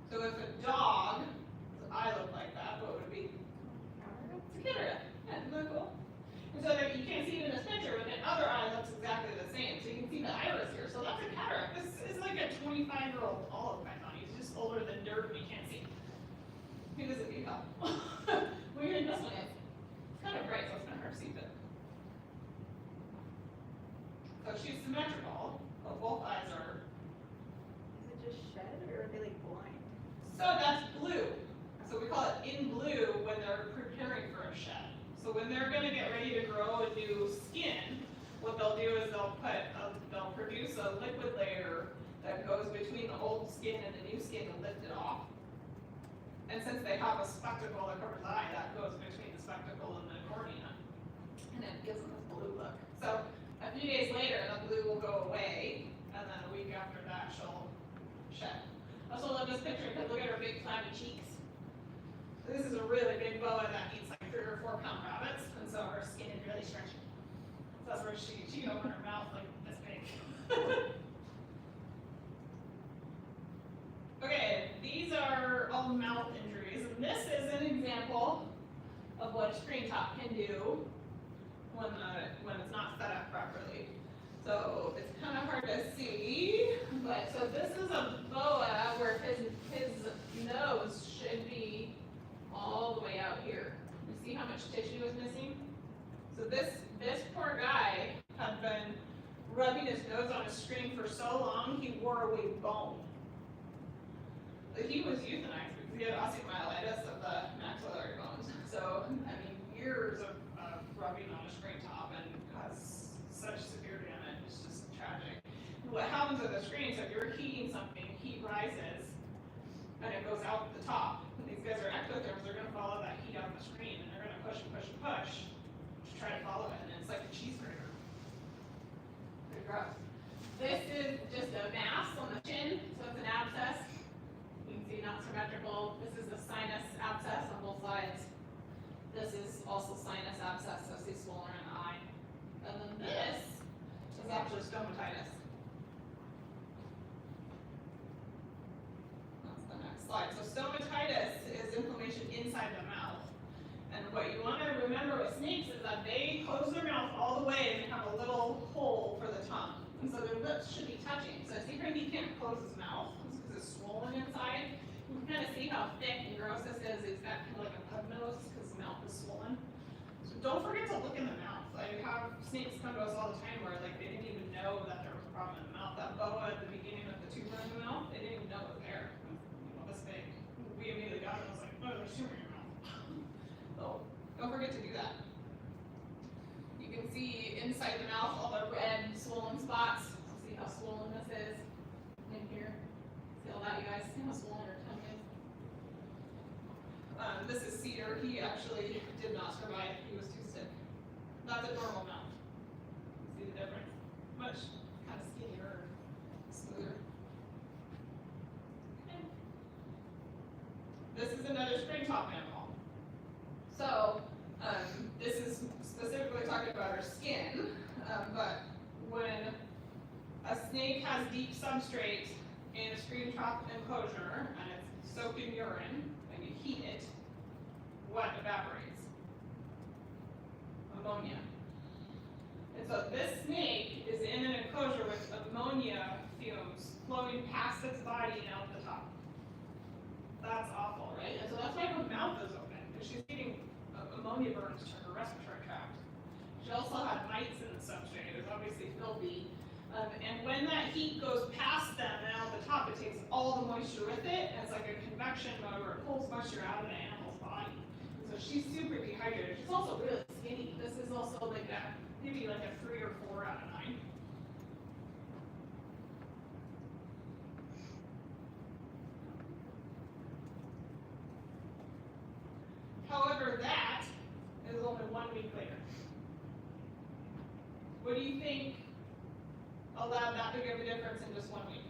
So if a dog's eye looked like that, what would it be? It's a cataract. Yeah, isn't that cool? And so that you can't see it in this picture, but the other eye looks exactly the same. So you can see the iris here. So that's a cataract. This is like a 25-year-old olive python. He's just older than dirt and you can't see. Who does it need help? Weird, this one is. It's kind of bright, so it's kind of hard to see, but. So she's symmetrical, but both eyes are. Is it just shed or are they like blind? So that's blue. So we call it in blue when they're preparing for a shed. So when they're gonna get ready to grow a new skin, what they'll do is they'll produce a liquid layer that goes between the old skin and the new skin to lift it off. And since they have a spectacle that covers the eye, that goes between the spectacle and the cornea. and it gives them this blue look. So a few days later, the blue will go away, and then a week after that, she'll shed. I also love this picture because look at her big flabby cheeks. This is a really big boa that eats like 3 or 4 pound rabbits, and so her skin is really stretchy. So that's where she can open her mouth like this big. Okay, these are all mouth injuries, and this is an example of what a screen top can do when it's not set up properly. So it's kind of hard to see, but so this is a boa where his nose should be all the way out here. You see how much tissue is missing? So this poor guy had been rubbing his nose on a screen for so long, he wore away bone. He was euthanized because he had osteomyelitis of the maxillary bones. So, I mean, years of rubbing on a screen top and has such severe damage, it's just tragic. What happens with the screen, so if you're heating something, heat rises and it goes out the top. And these guys are ectotherms, they're gonna follow that heat on the screen and they're gonna push and push and push to try to follow it, and it's like a cheese grater. Pretty gross. This is just a mass on the chin, so it's an abscess. You can see not symmetrical. This is a sinus abscess on both sides. This is also sinus abscess, so see swollen in the eye. And then this is actually stomatitis. That's the next slide. So stomatitis is inflammation inside the mouth. And what you want to remember with snakes is that they close their mouth all the way and they have a little hole for the tongue. And so their lips should be touching. So see how he can't close his mouth because it's swollen inside. You can kind of see how thick and gross this is. He's got kind of like a pug nose because the mouth is swollen. So don't forget to look in the mouth. I have snakes come to us all the time where like they didn't even know that there was a problem in the mouth. That boa at the beginning of the tumor in the mouth, they didn't even know it was there. You know, this big. We immediately got it and was like, oh, there's a tumor in your mouth. So don't forget to do that. You can see inside the mouth all the red swollen spots. See how swollen this is in here. See all that, you guys? See how swollen her tongue is? This is Cedar. He actually did not survive. He was too sick. That's a normal mouth. See the difference? Much kind of skinnier, smoother. Okay. This is another spring top animal. So, this is specifically talking about her skin, but when a snake has deep substrate in a screen top enclosure and it's soaked in urine and you heat it, what evaporates? Ammonia. And so this snake is in an enclosure with ammonia fumes flowing past its body and out the top. That's awful, right? And so that's why her mouth is open, because she's getting ammonia burns to her respiratory tract. She also had mites in the substrate. It was obviously filthy. And when that heat goes past them and out the top, it takes all the moisture with it, and it's like a convection mode where it pulls moisture out of the animal's body. And so she's super dehydrated. She's also really skinny. This is also like maybe like a 3 or 4 out of 9. However, that is only 1 week later. What do you think allowed that big of a difference in just 1 week?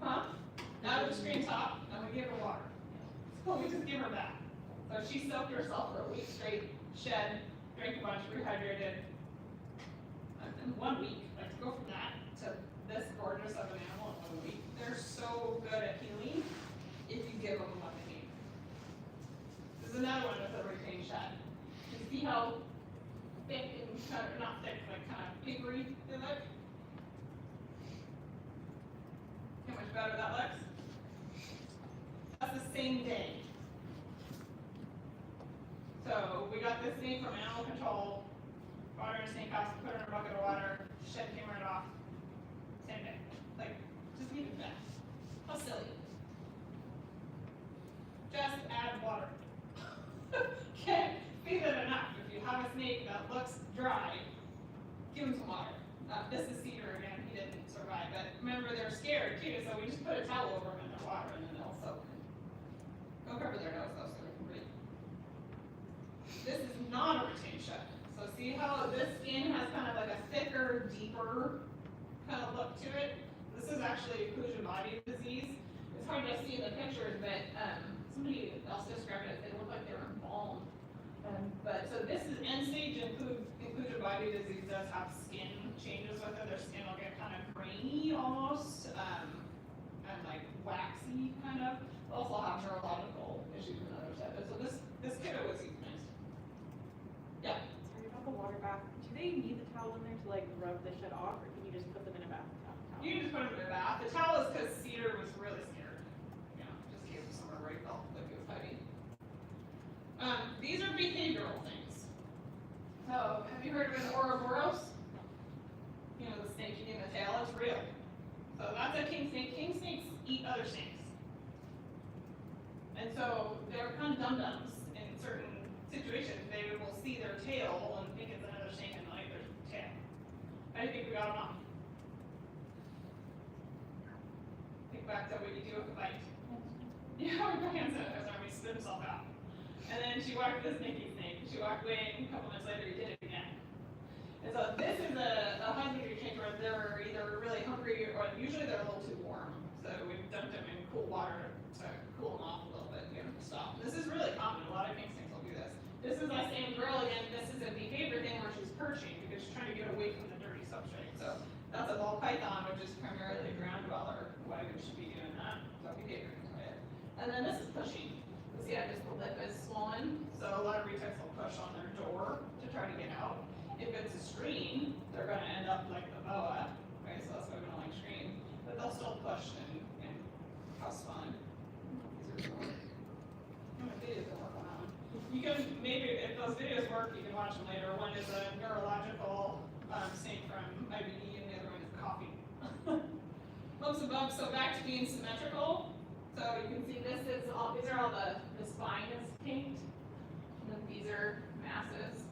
Huh? Out of the screen top, and we give her water. So we just give her that. So she soaked herself for a week straight, shed, drank a bunch, rehydrated. And in 1 week, like to go from that to this gorgeous of an animal in 1 week, they're so good at healing if you give them what they need. This is another one with a retained shed. You see how thick and kind of, not thick, but kind of papery they look? How much better that looks? That's the same day. So we got this snake from animal control, brought her in a snake house, put her in a bucket of water, shed came right off. Same day. Like, just leave it that. How silly. Just add water. Can't feed it enough. If you have a snake that looks dry, give him some water. This is Cedar again, he didn't survive, but remember they're scared too, so we just put a towel over them in their water and then they'll soak. Okay. cover their nose though, so they can breathe. This is not a retained shed. So see how this skin has kind of like a thicker, deeper kind of look to it? This is actually occlusion body disease. It's hard to see in the pictures, but somebody else described it, they look like they were embalmed. But so this is end-stage occlusion body disease does have skin changes with it. Their skin will get kind of grainy almost, and like waxy kind of. They'll also have neurological issues and other stuff. So this kiddo was euthanized. Yeah. Sorry about the water bath. Do they need the towel in there to like rub the shit off, or can you just put them in a bath towel? You can just put him in a bath. The towel is because Cedar was really scared. You know, just gave him somewhere where he felt like it was heavy. These are behavioral things. So, have you heard of an Ouroboros? You know, the snake eating the tail, it's real. So that's a king snake. King snakes eat other snakes. And so they're kind of dum-dums in certain situations. They will see their tail and think it's another snake and like their tail. I think we got them off. Think back to what you do with a bite. Yeah, with your hands in it, he spit himself out. And then she walked the snaky snake. She walked away, and a couple minutes later, he did it again. And so this is a husbandry change where they're either really hungry or usually they're a little too warm. So we've dumped them in cool water to cool them off a little bit, get them to stop. This is really common. A lot of king snakes will do this. This is that same girl again. This is a behavior thing where she's perching because she's trying to get away from the dirty substrate. So that's a ball python, which is primarily a ground dweller. Why would she be doing that? So behavior is it. And then this is pushing. See, I just the lip is swollen, so a lot of retics will push on their door to try to get out. If it's a screen, they're going to end up like the boa, right? So that's why we don't like screen. But they'll still push and cause fun. These are cool. My videos don't work on that one. You can maybe if those videos work, you can watch them later. One is a neurological snake from IBD, and the other one is coffee. Lumps and bumps. So back to being symmetrical. So you can see this is all, these are all the spine is kinked, and then these are masses.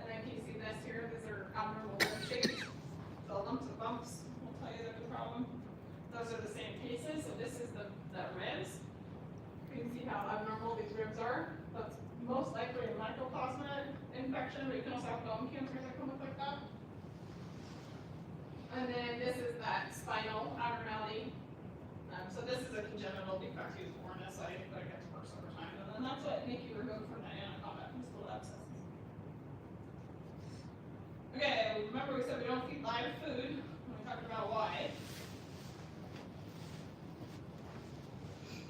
And then can you see this here? These are abnormal limb shapes. So lumps and bumps will tell you there's a problem. Those are the same cases. So this is the ribs. You can see how abnormal these ribs are. That's most likely a mycoplasma infection, but you can also have bone cancers that come up like that. And then this is that spinal abnormality. So this is a congenital defect he was born this way, but it gets worse over time. And then that's what Nikki removed from the anaconda, these little abscesses. Okay, remember we said we don't feed live food when we talked about why.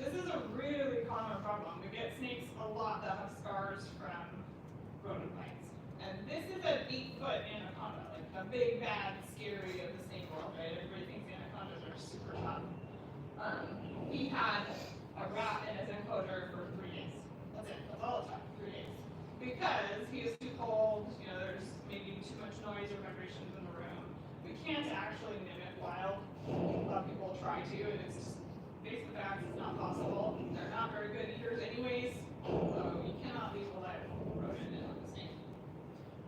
This is a really common problem. We get snakes a lot that have scars from rodent bites. And this is a 8-foot anaconda, like a big, bad, scary of the snake world, right? Everybody thinks anacondas are super tough. He had a rat in his enclosure for 3 days. That's it. That's all it took, 3 days. Because he was too cold, you know, there's maybe too much noise or vibrations in the room. We can't actually mimic wild. A lot of people try to, and it's just, face the facts, it's not possible. They're not very good eaters anyways, so you cannot leave a live rodent in with a snake.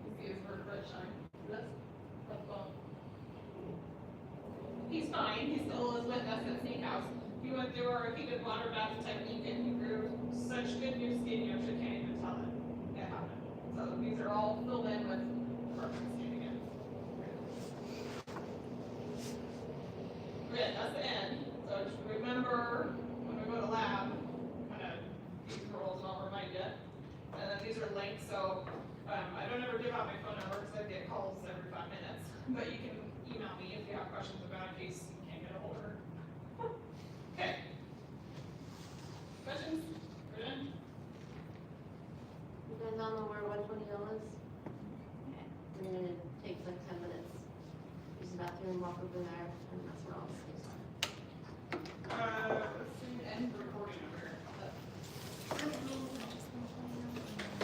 You see his vertebrae showing this? That's bone. He's fine, he still is with us at Snake House. He went through our heated water bath technique and he grew such good new skin, you actually can't even tell it happened. So these are all filled in with perfect skin again. Okay, that's the end. So just remember when we go to lab, kind of these rules and I'll remind you. And then these are links, so I don't ever give out my phone number because I get calls every 5 minutes. But you can email me if you have questions about in case you can't get a hold of her. Okay. Questions? We're done? You guys all know where 120L is? We're gonna take like 10 minutes. Use the bathroom, walk over there, and that's where all the snakes are. Let's see, end recording over here.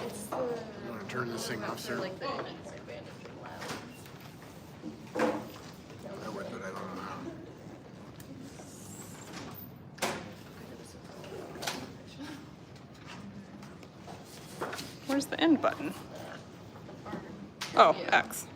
It's the. You wanna turn this thing off, sir? Like the bandage lab. I would, but I don't know how. Where's the end button? Oh, X.